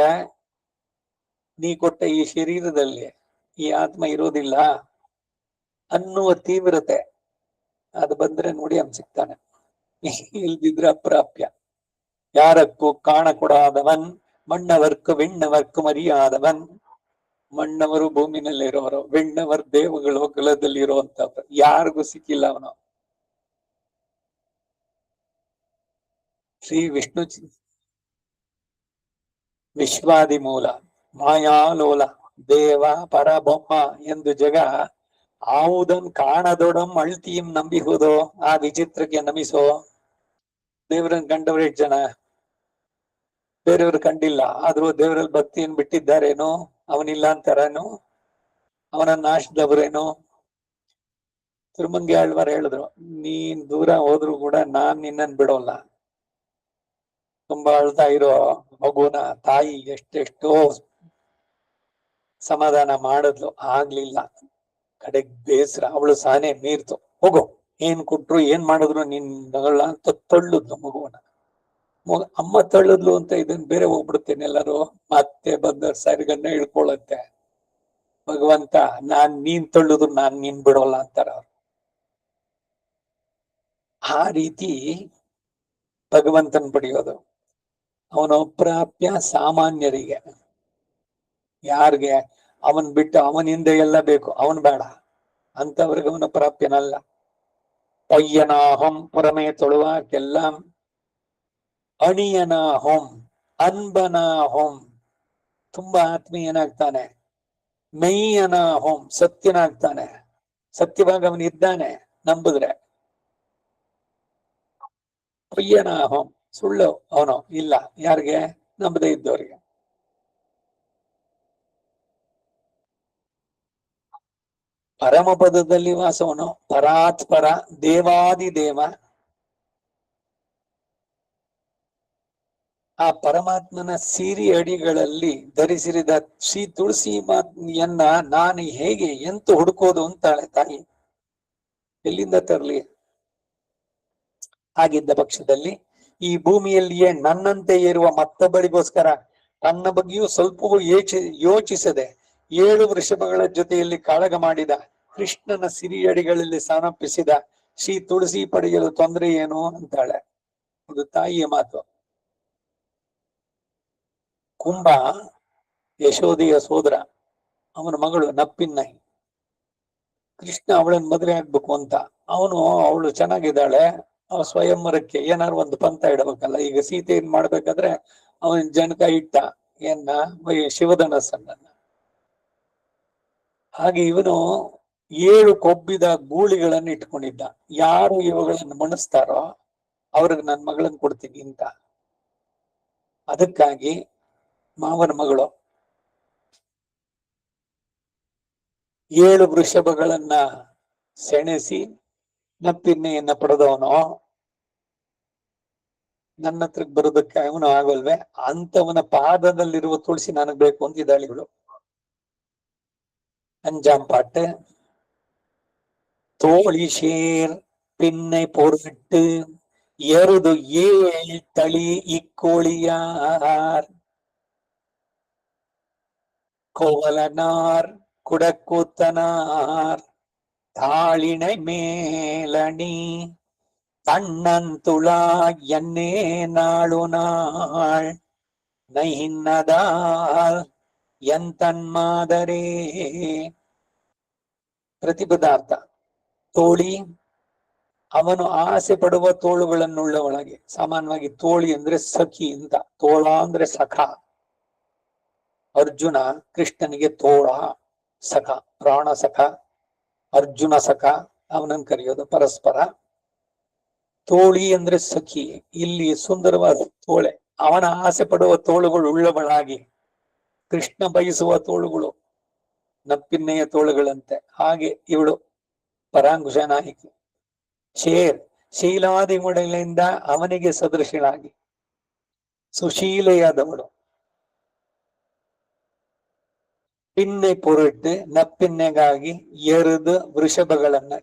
ನೀ ಕೊಟ್ಟ ಈ ಶರೀರದಲ್ಲಿ ಈ ಆತ್ಮ ಇರೋದಿಲ್ಲ ಅನ್ನುವ ತೀವ್ರತೆ ಅದು ಬಂದ್ರೆ ನೋಡಿ ಅವ್ನು ಸಿಗ್ತಾನೆ. ಇಲ್ದಿದ್ರೆ ಅಪ್ರಾಪ್ಯ. ಯಾರಕ್ಕೂ ಕಾಣ ಕೊಡಾದವನ್ ಮಣ್ಣವರ್ಕು ವಿಣ್ಣವರ್ಕು ಮರಿಯಾದವನ್. ಮಣ್ಣವರು ಭೂಮಿನಲ್ಲಿರೋರು, ವಿಣ್ಣವರ್ ದೇವಗಳು ಕುಲದಲ್ಲಿರುವಂತವ್ರು, ಯಾರಿಗೂ ಸಿಕ್ಕಿಲ್ಲ ಅವನು. ಶ್ರೀ ವಿಷ್ಣು ವಿಶ್ವಾದಿ ಮೂಲ ಮಾಯಾಲೋಲ ದೇವ ಪರಬೊಮ್ಮ ಎಂದು ಜಗ ಆವುದನ್ ಕಾಣದೊಡಂ ಅಳ್ತಿಯಂ ನಂಬಿಹುದೋ ಆ ವಿಚಿತ್ರಕ್ಕೆ ನಮಿಸೋ. ದೇವರನ್ನ ಕಂಡವ್ರು 8 ಜನ, ಬೇರೆಯವ್ರು ಕಂಡಿಲ್ಲ, ಆದ್ರೂ ದೇವರಲ್ಲಿ ಭಕ್ತಿಯನ್ನು ಬಿಟ್ಟಿದ್ದಾರೇನೋ, ಅವನಿಲ್ಲ ಅಂತಾರೇನು, ಅವನ ನಾಶದವರೇನು. ತಿರುಮಂಗಿ ಆಳ್ವಾರ ಹೇಳಿದ್ರು, ನೀನ್ ದೂರ ಹೋದ್ರು ಕೂಡ ನಾನ್ ನಿನ್ನನ್ ಬಿಡೋಲ್ಲ. ತುಂಬಾ ಅಳ್ತಾ ಇರೋ ಮಗುನ ತಾಯಿ ಎಷ್ಟೆಷ್ಟೋ ಸಮಾಧಾನ ಮಾಡಿದ್ಲು, ಆಗ್ಲಿಲ್ಲ. ಕಡೆಗ್ ಬೇಸರ, ಅವಳು ಸಹನೆ ಮೀರ್ತು. ಹೋಗು, ಏನ್ ಕೊಟ್ರು ಏನ್ ಮಾಡಿದ್ರು ನಿನ್ ಮಗಳ ಅಂತ ತಳ್ಳುದ್ಲು ಮಗುವನ. ಅಮ್ಮ ತಳ್ಳುದ್ಲು ಅಂತ ಇದನ್ ಬೇರೆ ಹೋಗ್ಬಿಡುತ್ತೇನೆ ಎಲ್ಲರೂ, ಮತ್ತೆ ಬಂದ ಸರಿಗನ್ನ ಹಿಡ್ಕೊಳ್ಳುತ್ತೆ. ಭಗವಂತ ನೀನ್ ತಳ್ಳುದ್ರು ನಾನ್ ನೀನ್ ಬಿಡೋಲ್ಲ ಅಂತಾರ ಅವ್ರು. ಆ ರೀತಿ ಭಗವಂತನ್ ಪಡೆಯೋದು. ಅವನ ಅಪ್ರಾಪ್ಯ ಸಾಮಾನ್ಯರಿಗೆ. ಯಾರಿಗೆ ಅವನ್ ಬಿಟ್ಟು ಅವನಿಂದ ಎಲ್ಲ ಬೇಕು, ಅವನ್ ಬೇಡ ಅಂತವ್ರಿಗೆ ಅವನ ಪ್ರಾಪ್ಯನಲ್ಲ. ಪಯ್ಯನಾಹಂ ಪುರಮೇ ತೊಳುವಾಕೆಲ್ಲ ಅಣಿಯನಾಹಂ ಅನ್ಬನಾಹಂ ತುಂಬಾ ಆತ್ಮೀಯನಾಗ್ತಾನೆ. ಮೈಯನಾಹಂ ಸತ್ಯನಾಗ್ತಾನೆ, ಸತ್ಯವಾಗಿ ಅವನ್ ಇದ್ದಾನೆ ನಂಬಿದ್ರೆ. ಪಯ್ಯನಾಹಂ ಸುಳ್ಳು ಅವನು ಇಲ್ಲ, ಯಾರಿಗೆ? ನಂಬದೇ ಇದ್ದವರಿಗೆ. ಪರಮಪದದಲ್ಲಿ ವಾಸವನು ಪರಾತ್ಪರ ದೇವಾದಿದೇವ. ಆ ಪರಮಾತ್ಮನ ಸಿರಿ ಅಡಿಗಳಲ್ಲಿ ಧರಿಸಿದ ಶ್ರೀ ತುಳಸಿ ಮಾತೆಯನ್ನ ನಾನು ಹೇಗೆ ಎಂತ ಹುಡುಕೋದು ಅಂತಾಳೆ ತಾಯಿ. ಎಲ್ಲಿಂದ ತರಲಿ? ಆಗಿದ್ದ ಪಕ್ಷದಲ್ಲಿ ಈ ಭೂಮಿಯಲ್ಲಿಯೇ ನನ್ನಂತೆ ಇರುವ ಮತ್ತೊಬ್ಬರಿಗೋಸ್ಕರ ತನ್ನ ಬಗ್ಗೆಯೂ ಸ್ವಲ್ಪವೂ ಯೋಚಿಸದೆ 7 ವೃಷಭಗಳ ಜೊತೆಯಲ್ಲಿ ಕಾಳಗ ಮಾಡಿದ ಕೃಷ್ಣನ ಸಿರಿಯಡಿಗಳಲ್ಲಿ ಸಮರ್ಪಿಸಿದ ಶ್ರೀ ತುಳಸಿ ಪಡೆಯಲು ತೊಂದರೆ ಏನು ಅಂತಾಳೆ. ಇದು ತಾಯಿಯ ಮಾತು. ಕುಂಭ ಯಶೋದೆಯ ಸೋದರ, ಅವನ ಮಗಳು ನಪ್ಪಿನ್ನೈ. ಕೃಷ್ಣ ಅವಳನ್ನ ಮದುವೆ ಆಗ್ಬೇಕು ಅಂತ ಅವಳು ಚೆನ್ನಾಗಿದ್ದಾಳೆ, ಸ್ವಯಂವರಕ್ಕೆ ಏನಾದ್ರು ಒಂದು ಪಂಥ ಇಡಬೇಕಲ್ಲ. ಈಗ ಸೀತೆ ಏನ್ ಮಾಡ್ಬೇಕಾದ್ರೆ ಅವನ್ ಜನಕ ಇಟ್ಟ ಶಿವಧನಸ್ಸನ್ನ. ಹಾಗೆ ಇವನು 7 ಕೊಬ್ಬಿದ ಗೂಳಿಗಳನ್ನು ಇಟ್ಕೊಂಡಿದ್ದ. ಯಾರು ಇವುಗಳನ್ನು ಮಣಿಸ್ತಾರೋ ಅವ್ರಿಗೆ ನನ್ ಮಗಳನ್ನ ಕೊಡ್ತೀನಿ ಅಂತ. ಅದಕ್ಕಾಗಿ ಮಾವನ ಮಗಳು 7 ವೃಷಭಗಳನ್ನ ಸೆಣೆಸಿ ನಪ್ಪಿನ್ನೆಯನ್ನ ಪಡೆದವನು ನನ್ನ ಹತ್ರಕ್ಕೆ ಬರೋದಕ್ಕೆ ಅವನು ಆಗಲ್ವೇ, ಅಂತವನ ಪಾದದಲ್ಲಿರುವ ತುಳಸಿ ನನಗ್ ಬೇಕು ಅಂತ ಇದ್ದಾಳಿಗಳು. அஞ்சாம் பாட்டு. தோழி சேர் பின்னை பொருட்டு எருது ஏழ் தளி இக்கோழியார் கோவலனார் குடக்கூத்தனார் தாளினை மேலணி தன்னந்துளா என்னே நாளு நாள் ನೈಹಿನ್ನದಾಲ್ ಎಂತನ್ಮಾದರೇ. ಪ್ರತಿಪದಾರ್ಥ. ತೋಳಿ, ಅವನು ಆಸೆ ಪಡುವ ತೋಳುಗಳನ್ನುಳ್ಳವಳಾಗಿ. ಸಾಮಾನ್ಯವಾಗಿ ತೋಳಿ ಅಂದ್ರೆ ಸಖಿ ಅಂತ, ತೋಳ ಅಂದ್ರೆ ಸಖ. ಅರ್ಜುನ ಕೃಷ್ಣನಿಗೆ ತೋಳ, ಸಖ, ಪ್ರಾಣ ಸಖ, ಅರ್ಜುನ ಸಖ, ಅವನನ್ನು ಕರೆಯೋದು ಪರಸ್ಪರ. ತೋಳಿ ಅಂದ್ರೆ ಸಖಿ, ಇಲ್ಲಿ ಸುಂದರವಾದ ತೋಳೆ, ಅವನ ಆಸೆ ಪಡುವ ತೋಳುಗಳು ಉಳ್ಳವಳಾಗಿ. ಕೃಷ್ಣ ಬಯಸುವ ತೋಳುಗಳು ನಪ್ಪಿನ್ನೆಯ ತೋಳುಗಳಂತೆ, ಹಾಗೆ ಇವಳು ಪರಾಂಗುಷ ನಾಯಕಿ. ಶೇರ್, ಶೀಲಾದಿ ಗುಣಗಳಿಂದ ಅವನಿಗೆ ಸದೃಶಳಾಗಿ ಸುಶೀಲೆಯಾದವಳು. ಪಿನ್ನೆ ಪೊರಟು, ನಪ್ಪಿನ್ನೆಗಾಗಿ ಎರೆದು ವೃಷಭಗಳನ್ನ,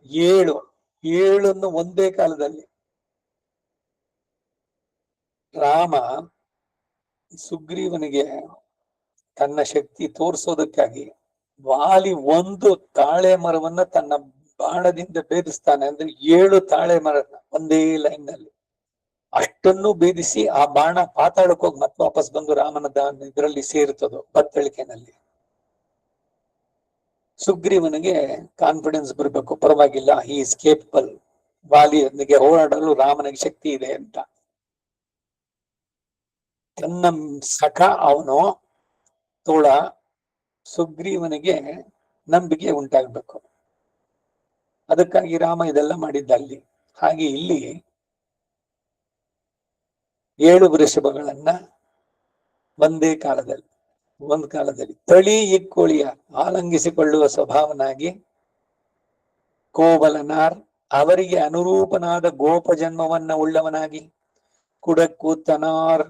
ಏಳನ್ನು ಒಂದೇ ಕಾಲದಲ್ಲಿ. ರಾಮ ಸುಗ್ರೀವನಿಗೆ ತನ್ನ ಶಕ್ತಿ ತೋರಿಸೋದಕ್ಕಾಗಿ ವಾಲಿ ಒಂದು ತಾಳೆ ಮರವನ್ನ ತನ್ನ ಬಾಣದಿಂದ ಭೇದಿಸ್ತಾನೆ. ಅಂದ್ರೆ 7 ತಾಳೆ ಮರನ ಒಂದೇ ಲೈನ್ ನಲ್ಲಿ ಅಷ್ಟನ್ನು ಭೇದಿಸಿ ಆ ಬಾಣ ಪಾತಾಳಕ್ಕೆ ಹೋಗಿ ಮತ್ತೆ ವಾಪಸ್ ಬಂದು ರಾಮನ ಇದರಲ್ಲಿ ಸೇರುತ್ತದೋ ಬತ್ತಳಿಕೆನಲ್ಲಿ. ಸುಗ್ರೀವನಿಗೆ ಕಾನ್ಫಿಡೆನ್ಸ್ ಬರಬೇಕು, ಪರವಾಗಿಲ್ಲ, ಹಿ ಇಸ್ ಕೇಪಬಲ್, ವಾಲಿಯೊಂದಿಗೆ ಹೋರಾಡಲು ರಾಮನಿಗೆ ಶಕ್ತಿ ಇದೆ ಅಂತ. ತನ್ನ ಸಖ ಅವನು ತೋಳ, ಸುಗ್ರೀವನಿಗೆ ನಂಬಿಕೆ ಉಂಟಾಗಬೇಕು, ಅದಕ್ಕಾಗಿ ರಾಮ ಇದೆಲ್ಲ ಮಾಡಿದ್ದ ಅಲ್ಲಿ. ಹಾಗೆ ಇಲ್ಲಿ 7 ವೃಷಭಗಳನ್ನ ಒಂದೇ ಕಾಲದಲ್ಲಿ ತಳಿ ಇಕ್ಕೋಳಿಯ ಆಲಂಗಿಸಿಕೊಳ್ಳುವ ಸ್ವಭಾವನಾಗಿ, ಕೋವಲನಾರ್ ಅವರಿಗೆ ಅನುರೂಪನಾದ ಗೋಪ ಜನ್ಮವನ್ನ ಉಳ್ಳವನಾಗಿ, ಕುಡಕೂತನಾರ್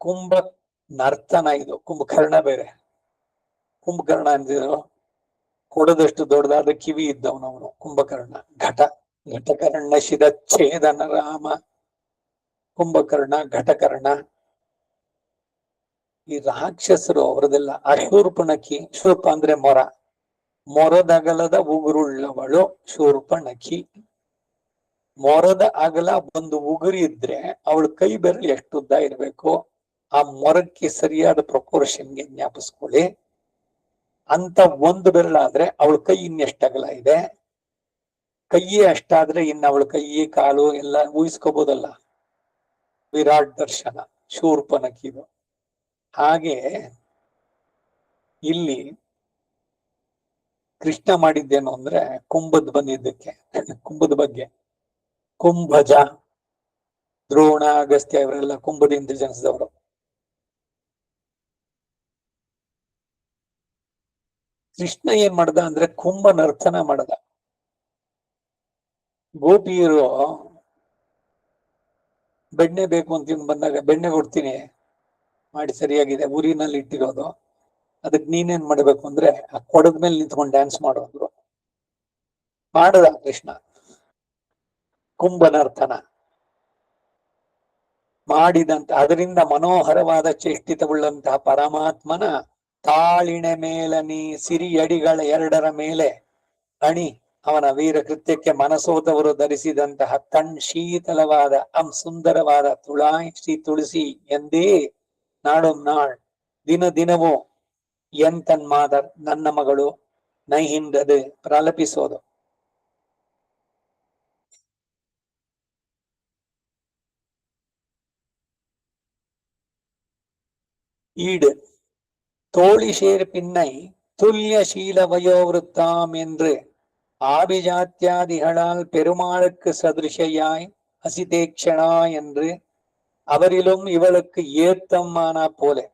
ಕುಂಭ ನರ್ತನ, ಇದು ಕುಂಭಕರ್ಣ ಬೇರೆ. ಕುಂಭಕರ್ಣ ಅಂದಿದ್ರು ಕೊಡದಷ್ಟು ದೊಡ್ಡದಾದ ಕಿವಿ ಇದ್ದವನವನು ಕುಂಭಕರ್ಣ. ಘಟಕರ್ಣ ಶಿರಚ್ಛೇದನ ರಾಮ, ಕುಂಭಕರ್ಣ, ಘಟಕರ್ಣ. ಈ ರಾಕ್ಷಸರು ಅವರದೆಲ್ಲ ಅಶೂರ್ಪಣಖಿ. ಶೂರ್ಪ ಅಂದ್ರೆ ಮೊರದಗಲದ ಉಗುರುಳ್ಳವಳು ಶೂರ್ಪಣಖಿ. ಮೊರದ ಅಗಲ ಒಂದು ಉಗುರು ಇದ್ರೆ ಅವಳ ಕೈ ಬೆರಳು ಎಷ್ಟು ಉದ್ದ ಇರಬೇಕು, ಆ ಮೊರಕ್ಕೆ ಸರಿಯಾದ ಪ್ರಪೋರ್ಷನ್ಗೆ ಜ್ಞಾಪಿಸ್ಕೊಳ್ಳಿ. ಅಂತ ಒಂದು ಬೆರಳಾದ್ರೆ ಅವಳ ಕೈ ಇನ್ನೆಷ್ಟು ಅಗಲ ಇದೆ, ಕೈಯೇ ಅಷ್ಟಾದ್ರೆ ಇನ್ನು ಅವಳ ಕೈ ಕಾಲು ಎಲ್ಲ ಊಹಿಸ್ಕೋಬಹುದಲ್ಲ. ವಿರಾಟ್ ದರ್ಶನ ಶೂರ್ಪನಖಿದು. ಹಾಗೆ ಇಲ್ಲಿ ಕೃಷ್ಣ ಮಾಡಿದ್ದೇನು ಅಂದ್ರೆ ಕುಂಭದ ಬಗ್ಗೆ. ಕುಂಭಜ, ದ್ರೋಣ, ಅಗಸ್ತ್ಯ ಇವರೆಲ್ಲ ಕುಂಭದಿಂದ ಜನಿಸಿದವರು. ಕೃಷ್ಣ ಏನ್ ಮಾಡ್ದ ಅಂದ್ರೆ ಕುಂಭ ನರ್ತನ ಮಾಡದ. ಗೋಪಿಯರು ಬೆಣ್ಣೆ ಬೇಕು ಅಂತ ಬಂದಾಗ ಬೆಣ್ಣೆ ಕೊಡ್ತೀನಿ ಮಾಡಿ, ಸರಿಯಾಗಿದೆ, ಊರಿನಲ್ಲಿ ಇಟ್ಟಿರೋದು, ಅದಕ್ಕೆ ನೀನೇನ್ ಮಾಡ್ಬೇಕು ಅಂದ್ರೆ ಆ ಕೊಡದ ಮೇಲೆ ನಿಂತ್ಕೊಂಡು ಡ್ಯಾನ್ಸ್ ಮಾಡೋದ್ರು. ಮಾಡದ ಕೃಷ್ಣ ಕುಂಭನರ್ತನ ಮಾಡಿದಂತ, ಅದರಿಂದ ಮನೋಹರವಾದ ಚೇಷ್ಟಿತವುಳ್ಳಂತಹ ಪರಮಾತ್ಮನ ತಾಳಿನ ಮೇಲನಿ ಸಿರಿಯಡಿಗಳ 2ರ ಮೇಲೆ ಅಣಿ ಅವನ ವೀರ ಕೃತ್ಯಕ್ಕೆ ಮನಸೋತವರು ಧರಿಸಿದಂತಹ ಶೀತಲವಾದ ಸುಂದರವಾದ ಶ್ರೀ ತುಳಸಿ ಎಂದೇ ನಾಳ್ ದಿನ ದಿನವೂ ಎಂತನ್ಮಾದರ್ ನನ್ನ ಮಗಳು ನೈಹಿಂದದು ಪ್ರಲಪಿಸೋದು. ஈடு தோழி சேர் பின்னை துல்லிய சீல வயோவிருத்தாம் என்று ஆபிஜாத்தியாதிகளால் பெருமாளுக்கு சதிருஷையாய் அசிதேக்ஷணா என்று ಅವರಿலும் ಇವಳಕ್ಕೆ ಏತ್ತಮ್ಮನ ಪೋಲೆ.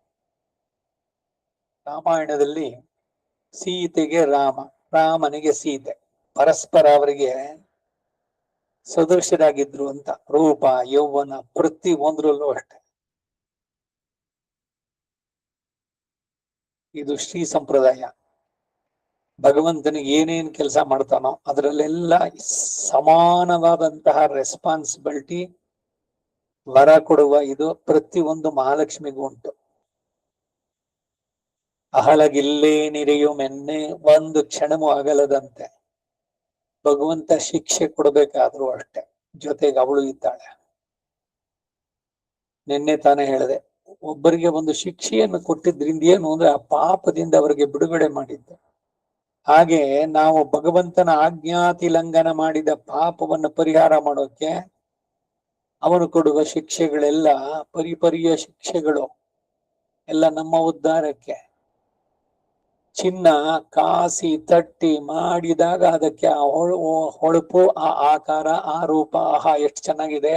ರಾಮಾಯಣದಲ್ಲಿ ಸೀತೆಗೆ ರಾಮ, ರಾಮನಿಗೆ ಸೀತೆ, ಪರಸ್ಪರ ಅವರಿಗೆ ಸದೃಶರಾಗಿದ್ರು ಅಂತ. ರೂಪ, ಯೌವನ, ಪ್ರತಿ ಒಂದ್ರಲ್ಲೂ ಅಷ್ಟೆ. ಇದು ಶ್ರೀ ಸಂಪ್ರದಾಯ. ಭಗವಂತನಿಗೆ ಏನೇನ್ ಕೆಲಸ ಮಾಡ್ತಾನೋ ಅದರಲ್ಲೆಲ್ಲ ಸಮಾನವಾದಂತಹ ರೆಸ್ಪಾನ್ಸಿಬಿಲಿಟಿ, ವರ ಕೊಡುವ ಇದು ಪ್ರತಿ ಒಂದು ಮಹಾಲಕ್ಷ್ಮಿಗೂ ಉಂಟು. ಅಹಲಗಿಲ್ಲೇ ನಿರೆಯುಮೆನ್ನೆ ಒಂದು ಕ್ಷಣವೂ ಆಗಲದಂತೆ. ಭಗವಂತ ಶಿಕ್ಷೆ ಕೊಡಬೇಕಾದ್ರೂ ಅಷ್ಟೆ, ಜೊತೆಗೆ ಅವಳು ಇದ್ದಾಳೆ. ನಿನ್ನೆ ತಾನೇ ಹೇಳಿದೆ, ಒಬ್ಬರಿಗೆ ಒಂದು ಶಿಕ್ಷೆಯನ್ನು ಕೊಟ್ಟಿದ್ರಿಂದ ಏನು ಅಂದ್ರೆ ಆ ಪಾಪದಿಂದ ಅವರಿಗೆ ಬಿಡುಗಡೆ ಮಾಡಿದ್ದು. ಹಾಗೆ ನಾವು ಭಗವಂತನ ಆಜ್ಞಾತಿ ಲಂಘನ ಮಾಡಿದ ಪಾಪವನ್ನು ಪರಿಹಾರ ಮಾಡೋಕೆ ಅವನು ಕೊಡುವ ಶಿಕ್ಷೆಗಳೆಲ್ಲ ಪರಿಪರಿಯ ಶಿಕ್ಷೆಗಳು, ಎಲ್ಲ ನಮ್ಮ ಉದ್ಧಾರಕ್ಕೆ. ಚಿನ್ನ ಕಾಸಿ ತಟ್ಟಿ ಮಾಡಿದಾಗ ಅದಕ್ಕೆ ಆ ಹೊಳಪು, ಆ ಆಕಾರ, ಆ ರೂಪ, ಆಹಾ ಎಷ್ಟು ಚೆನ್ನಾಗಿದೆ,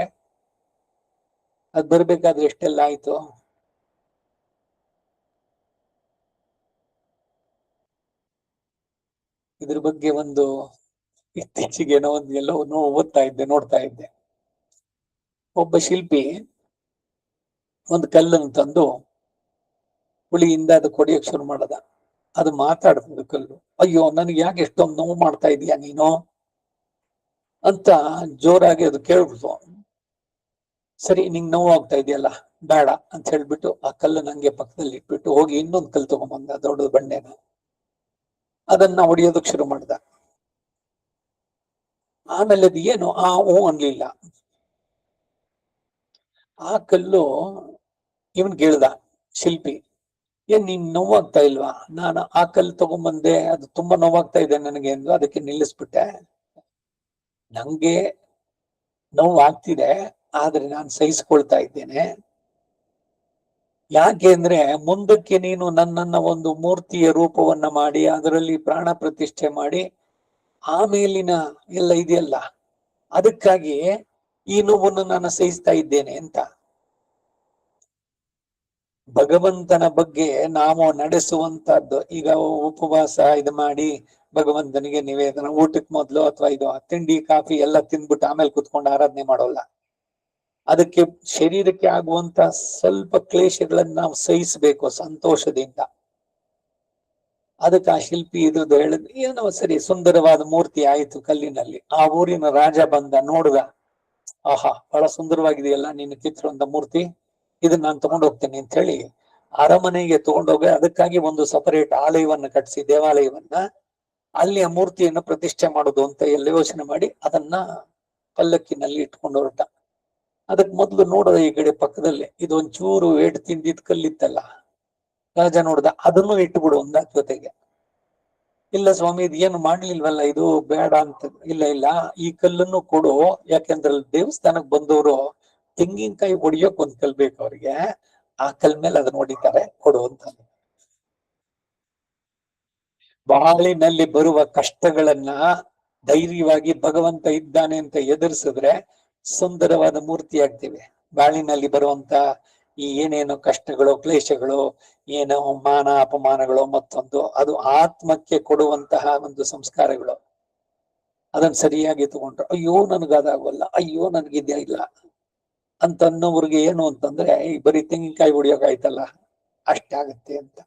ಅದ್ ಬರ್ಬೇಕಾದ್ರೆ ಎಷ್ಟೆಲ್ಲ ಆಯ್ತು. ಇದ್ರ ಬಗ್ಗೆ ಒಂದು ಇತ್ತೀಚೆಗೆ ಎಲ್ಲವನ್ನೂ ನೋಡ್ತಾ ಇದ್ದೆ. ಒಬ್ಬ ಶಿಲ್ಪಿ ಒಂದು ಕಲ್ಲನ್ನು ತಂದು ಹುಳಿಯಿಂದ ಅದು ಕೊಡಿಯಕ್ಕೆ ಶುರು ಮಾಡದ. ಅದು ಮಾತಾಡ್ತದೆ ಕಲ್ಲು. ಅಯ್ಯೋ, ನನಗೆ ಯಾಕೆ ಎಷ್ಟೊಂದು ನೋವು ಮಾಡ್ತಾ ಇದೀಯ ನೀನು ಅಂತ ಜೋರಾಗಿ ಅದು ಕೇಳ್ಬಿಡ್ತು. ಸರಿ, ನಿಂಗೆ ನೋವು ಆಗ್ತಾ ಇದೆಯಲ್ಲ, ಬೇಡ ಅಂತ ಹೇಳ್ಬಿಟ್ಟು ಆ ಕಲ್ಲು ನಂಗೆ ಪಕ್ಕದಲ್ಲಿ ಇಟ್ಬಿಟ್ಟು ಹೋಗಿ ಇನ್ನೊಂದು ಕಲ್ಲು ತಗೊಂಬಂದ, ದೊಡ್ಡ ಬಂಡೆನ. ಅದನ್ನ ಹೊಡಿಯೋದಕ್ಕೆ ಶುರು ಮಾಡ್ದ. ಆಮೇಲೆ ಅದು ಏನು ಅನ್ಲಿಲ್ಲ. ಆ ಕಲ್ಲು ಇವನ್ ಕೇಳ್ದ ಶಿಲ್ಪಿ, ಏನ್ ನಿನ್ ನೋವಾಗ್ತಾ ಇಲ್ವಾ? ನಾನು ಆ ಕಲ್ಲು ತಗೊಂಬಂದೆ, ಅದು ತುಂಬಾ ನೋವಾಗ್ತಾ ಇದೆ ನನಗೆ ಎಂದು ಅದಕ್ಕೆ ನಿಲ್ಲಿಸ್ಬಿಟ್ಟೆ. ನಂಗೆ ನೋವು ಆಗ್ತಿದೆ, ಆದ್ರೆ ನಾನು ಸಹಿಸ್ಕೊಳ್ತಾ ಇದ್ದೇನೆ. ಯಾಕೆ ಅಂದ್ರೆ ಮುಂದಕ್ಕೆ ನೀನು ನನ್ನನ್ನ ಒಂದು ಮೂರ್ತಿಯ ರೂಪವನ್ನ ಮಾಡಿ ಅದರಲ್ಲಿ ಪ್ರಾಣ ಪ್ರತಿಷ್ಠೆ ಮಾಡಿ ಆಮೇಲಿನ ಎಲ್ಲ ಇದೆಯಲ್ಲ, ಅದಕ್ಕಾಗಿ ಈ ನೋವನ್ನು ನಾನು ಸಹಿಸ್ತಾ ಇದ್ದೇನೆ ಅಂತ. ಭಗವಂತನ ಬಗ್ಗೆ ನಾವು ನಡೆಸುವಂತದ್ದು, ಈಗ ಉಪವಾಸ ಇದು ಮಾಡಿ ಭಗವಂತನಿಗೆ ನಿವೇದನ, ಊಟಕ್ಕೆ ಮೊದಲು ಅಥವಾ ಇದು ತಿಂಡಿ ಕಾಫಿ ಎಲ್ಲ ತಿಂದ್ಬಿಟ್ಟು ಆಮೇಲೆ ಕುತ್ಕೊಂಡು ಆರಾಧನೆ ಮಾಡೋಲ್ಲ. ಅದಕ್ಕೆ ಶರೀರಕ್ಕೆ ಆಗುವಂತ ಸ್ವಲ್ಪ ಕ್ಲೇಶಗಳನ್ನ ನಾವು ಸಹಿಸಬೇಕು ಸಂತೋಷದಿಂದ. ಅದಕ್ಕೆ ಆ ಶಿಲ್ಪಿ ಇದ್ದು ಹೇಳಿದ್, ಏನೋ ಸರಿ, ಸುಂದರವಾದ ಮೂರ್ತಿ ಆಯ್ತು ಕಲ್ಲಿನಲ್ಲಿ. ಆ ಊರಿನ ರಾಜ ಬಂದ, ನೋಡ್ದ, ಆಹಾ ಬಹಳ ಸುಂದರವಾಗಿದೆಯಲ್ಲ ನೀನು ಕೆತ್ತಿರುವಂತ ಮೂರ್ತಿ, ಇದನ್ನ ನಾನು ತಗೊಂಡು ಹೋಗ್ತೇನೆ ಅಂತ ಹೇಳಿ ಅರಮನೆಗೆ ತಗೊಂಡೋಗಿ ಅದಕ್ಕಾಗಿ ಒಂದು ಸಪರೇಟ್ ಆಲಯವನ್ನ ಕಟ್ಟಿಸಿ, ದೇವಾಲಯವನ್ನ, ಅಲ್ಲಿ ಆ ಮೂರ್ತಿಯನ್ನು ಪ್ರತಿಷ್ಠೆ ಮಾಡೋದು ಅಂತ ಎಲ್ಲ ಯೋಚನೆ ಮಾಡಿ ಅದನ್ನ ಪಲ್ಲಕ್ಕಿನಲ್ಲಿ ಇಟ್ಕೊಂಡು ಹೊರಟ. ಅದಕ್ ಮೊದ್ಲು ನೋಡದ ಈ ಕಡೆ ಪಕ್ಕದಲ್ಲಿ ಇದೊಂಚೂರು ಏಟು ತಿಂದಿದ್ ಕಲ್ಲಿತ್ತಲ್ಲ, ರಾಜ ನೋಡ್ದ, ಅದನ್ನು ಇಟ್ಟುಬಿಡು ಒಂದ ಜೊತೆಗೆ. ಇಲ್ಲ ಸ್ವಾಮಿ, ಇದು ಏನು ಮಾಡ್ಲಿಲ್ವಲ್ಲ, ಇದು ಬೇಡ ಅಂತ. ಇಲ್ಲ ಇಲ್ಲ, ಈ ಕಲ್ಲನ್ನು ಕೊಡು, ಯಾಕೆಂದ್ರೆ ದೇವಸ್ಥಾನಕ್ ಬಂದವರು ತೆಂಗಿನಕಾಯಿ ಹೊಡಿಯೋಕ್ ಒಂದ್ ಕಲ್ ಬೇಕು ಅವ್ರಿಗೆ, ಆ ಕಲ್ ಮೇಲೆ ಅದನ್ನ ಹೊಡಿತಾರೆ, ಕೊಡು ಅಂತ. ಬಾಳಿನಲ್ಲಿ ಬರುವ ಕಷ್ಟಗಳನ್ನ ಧೈರ್ಯವಾಗಿ ಭಗವಂತ ಇದ್ದಾನೆ ಅಂತ ಎದುರಿಸಿದ್ರೆ ಸುಂದರವಾದ ಮೂರ್ತಿ ಆಗ್ತೀವಿ. ಬಾಳಿನಲ್ಲಿ ಬರುವಂತ ಈ ಏನೇನೋ ಕಷ್ಟಗಳು, ಕ್ಲೇಶಗಳು, ಏನೋ ಮಾನ ಅಪಮಾನಗಳು, ಮತ್ತೊಂದು ಅದು ಆತ್ಮಕ್ಕೆ ಕೊಡುವಂತಹ ಒಂದು ಸಂಸ್ಕಾರಗಳು. ಅದನ್ನ ಸರಿಯಾಗಿ ತಗೊಂಡ್ರು, ಅಯ್ಯೋ ನನ್ಗದಾಗಲ್ಲ, ಅಯ್ಯೋ ನನ್ಗಿದ್ಯಾ ಇಲ್ಲ ಅಂತ ಅನ್ನೋವ್ರಿಗೆ ಏನು ಅಂತಂದ್ರೆ ಈ ಬರೀ ತೆಂಗಿನಕಾಯಿ ಹೊಡಿಯೋಕಾಯ್ತಲ್ಲ ಅಷ್ಟೇ ಆಗತ್ತೆ ಅಂತ.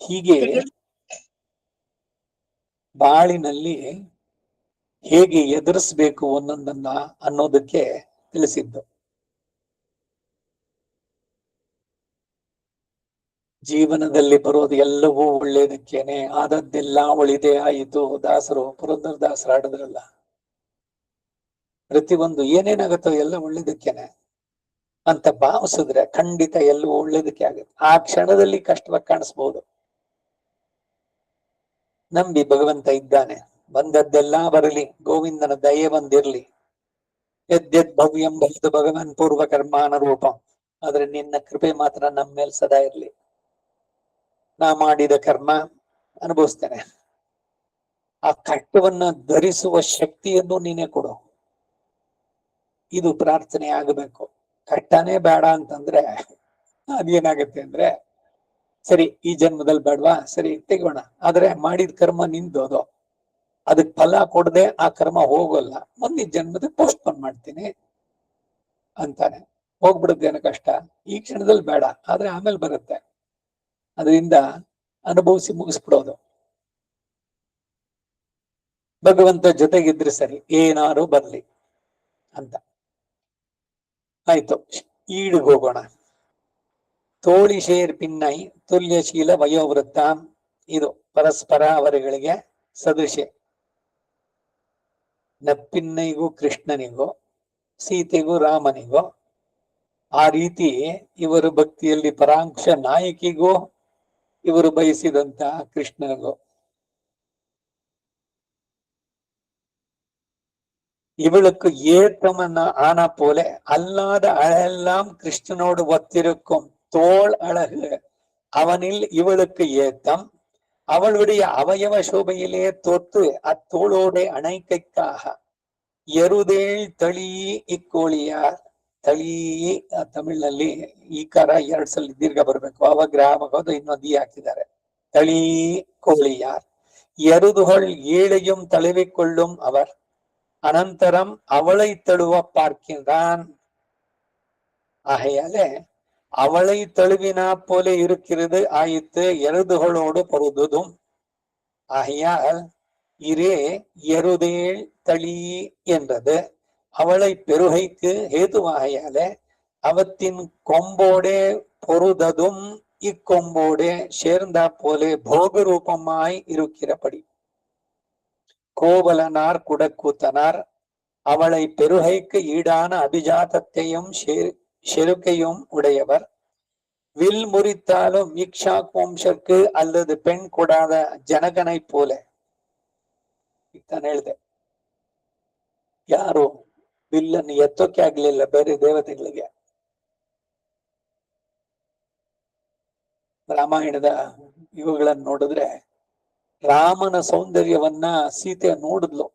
ಹೀಗೆ ಬಾಳಿನಲ್ಲಿ ಹೇಗೆ ಎದುರಿಸ್ಬೇಕು ಒಂದೊಂದನ್ನ ಅನ್ನೋದಕ್ಕೆ ತಿಳಿಸಿದ್ದು. ಜೀವನದಲ್ಲಿ ಬರೋದು ಎಲ್ಲವೂ ಒಳ್ಳೇದಕ್ಕೇನೆ, ಆದದ್ದೆಲ್ಲ ಒಳಿದೇ ಆಯಿತು. ದಾಸರು, ಪುರಂದರ ದಾಸರು ಆಡಿದ್ರಲ್ಲ, ಪ್ರತಿಯೊಂದು ಏನೇನಾಗತ್ತೋ ಎಲ್ಲ ಒಳ್ಳೇದಕ್ಕೇನೆ ಅಂತ ಭಾವಿಸಿದ್ರೆ ಖಂಡಿತ ಎಲ್ಲವೂ ಒಳ್ಳೇದಕ್ಕೆ ಆಗುತ್ತೆ. ಆ ಕ್ಷಣದಲ್ಲಿ ಕಷ್ಟವಾಗಿ ಕಾಣಿಸ್ಬೋದು. ನಂಬಿ ಭಗವಂತ ಇದ್ದಾನೆ, ಬಂದದ್ದೆಲ್ಲ ಬರಲಿ, ಗೋವಿಂದನ ದಯೆ ಬಂದಿರ್ಲಿ. ಯದ್ಯದ್ ಭವ್ಯಂ ಭವತು ಭಗವಾನ್ ಪೂರ್ವ ಕರ್ಮಾನ ರೂಪಂ. ಆದ್ರೆ ನಿನ್ನ ಕೃಪೆ ಮಾತ್ರ ನಮ್ಮ ಮೇಲೆ ಸದಾ ಇರ್ಲಿ. ನಾ ಮಾಡಿದ ಕರ್ಮ ಅನುಭವಿಸ್ತೇನೆ, ಆ ಕಷ್ಟವನ್ನ ಧರಿಸುವ ಶಕ್ತಿಯನ್ನು ನೀನೇ ಕೊಡು. ಇದು ಪ್ರಾರ್ಥನೆ ಆಗಬೇಕು. ಕಷ್ಟನೇ ಬೇಡ ಅಂತಂದ್ರೆ ಅದೇನಾಗತ್ತೆ ಅಂದ್ರೆ, ಸರಿ ಈ ಜನ್ಮದಲ್ಲಿ ಬೇಡವಾ, ಸರಿ ತೆಗೋಣ, ಆದ್ರೆ ಮಾಡಿದ ಕರ್ಮ ನಿಂದು ಅದು. ಅದಕ್ ಫಲ ಕೊಡದೆ ಆ ಕರ್ಮ ಹೋಗಲ್ಲ, ಮುಂದಿನ ಜನ್ಮದ ಪೋಸ್ಟ್ಪೋನ್ ಮಾಡ್ತೀನಿ ಅಂತಾನೆ. ಹೋಗ್ಬಿಡುತ್ತೇನೋ ಕಷ್ಟ, ಈ ಕ್ಷಣದಲ್ಲಿ ಬೇಡ, ಆದ್ರೆ ಆಮೇಲೆ ಬರುತ್ತೆ, ಅದರಿಂದ ಅನುಭವಿಸಿ ಮುಗಿಸ್ಬಿಡೋದು. ಭಗವಂತ ಜೊತೆಗಿದ್ರೆ ಸರಿ, ಏನಾರು ಬರ್ಲಿ ಅಂತ. ಆಯ್ತು, ಈಡಿಗೆ ಹೋಗೋಣ. ತೋಳಿ ಶೇರ್ ಪಿನ್ನೈ ತುಲ್ಯಶೀಲ ವಯೋವೃತ್ತ, ಇದು ಪರಸ್ಪರ ಅವರುಗಳಿಗೆ ಸದೃಶ. ನಪ್ಪಿನ್ನೈಗೂ ಕೃಷ್ಣನಿಗೂ, ಸೀತೆಗೂ ರಾಮನಿಗೂ, ಆ ರೀತಿ ಇವರು ಭಕ್ತಿಯಲ್ಲಿ ಪರಾಂಕ್ಷ ನಾಯಕಿಗೂ ಇವರು ಬಯಸಿದಂತ ಕೃಷ್ಣನಿಗೂ. இவளுக்கு ஏத்தமன்னா ஆனா போல அல்லாத அழகெல்லாம் கிருஷ்ணனோடு ஒத்திருக்கும் தோள் அழகு அவனில் இவளுக்கு ஏத்தம். அவளுடைய அவயவ சோபையிலே தோத்து அத்தோளோட அணைக்கைக்காக ಎರುದೇಳ್ ತಳಿ ಇಕ್ಕೋಳಿಯಾರ್. ತಳಿ ತಮಿಳಿನಲ್ಲಿ ಈ ಕಾರ 2 ಸಲ ದೀರ್ಘ ಬರ್ಬೇಕು, ಅವಾಗ ಗ್ರಾಮಗೋದು ಇನ್ನೊಂದು ಹಾಕಿದ್ದಾರೆ. ತಳಿ ಕೋಳಿಯಾರ್ எருதுகள் ஏழையும் தழுவிக்கொள்ளும் அவர் அனந்தரம் அவளை தழுவ பார்க்கின்றான். ஆகையாலே அவளை தழுவினா போல இருக்கிறது ஆயித்து எருதுகளோடு பொருதும். ஆகையால் இரே எருதேள் தளி என்றது அவளை பெருகைக்கு ஹேதுவாகையாலே அவத்தின் கொம்போடே பொருததும் இக்கொம்போடே சேர்ந்தா போலே போக ரூபமாய் இருக்கிறபடி. கோவலனார் குடக்கூத்தனார் அவளை பெருகைக்கு ஈடான அபிஜாதத்தையும் செருக்கையும் உடையவர். வில் முறித்தாலும் இக்ஷாக் வம்சக்கு அல்லது பெண் கொடாத ಜನಕனை போல. ಹೇಳ್ದೆ, ಯಾರು ಬಿಲ್ಲನ್ನು ಎತ್ತೋಕೆ ಆಗ್ಲಿಲ್ಲ ಬೇರೆ ದೇವತೆಗಳಿಗೆ. ರಾಮಾಯಣದ ಇವುಗಳನ್ನ ನೋಡಿದ್ರೆ ರಾಮನ ಸೌಂದರ್ಯವನ್ನ ಸೀತೆ ನೋಡಿದ್ಲು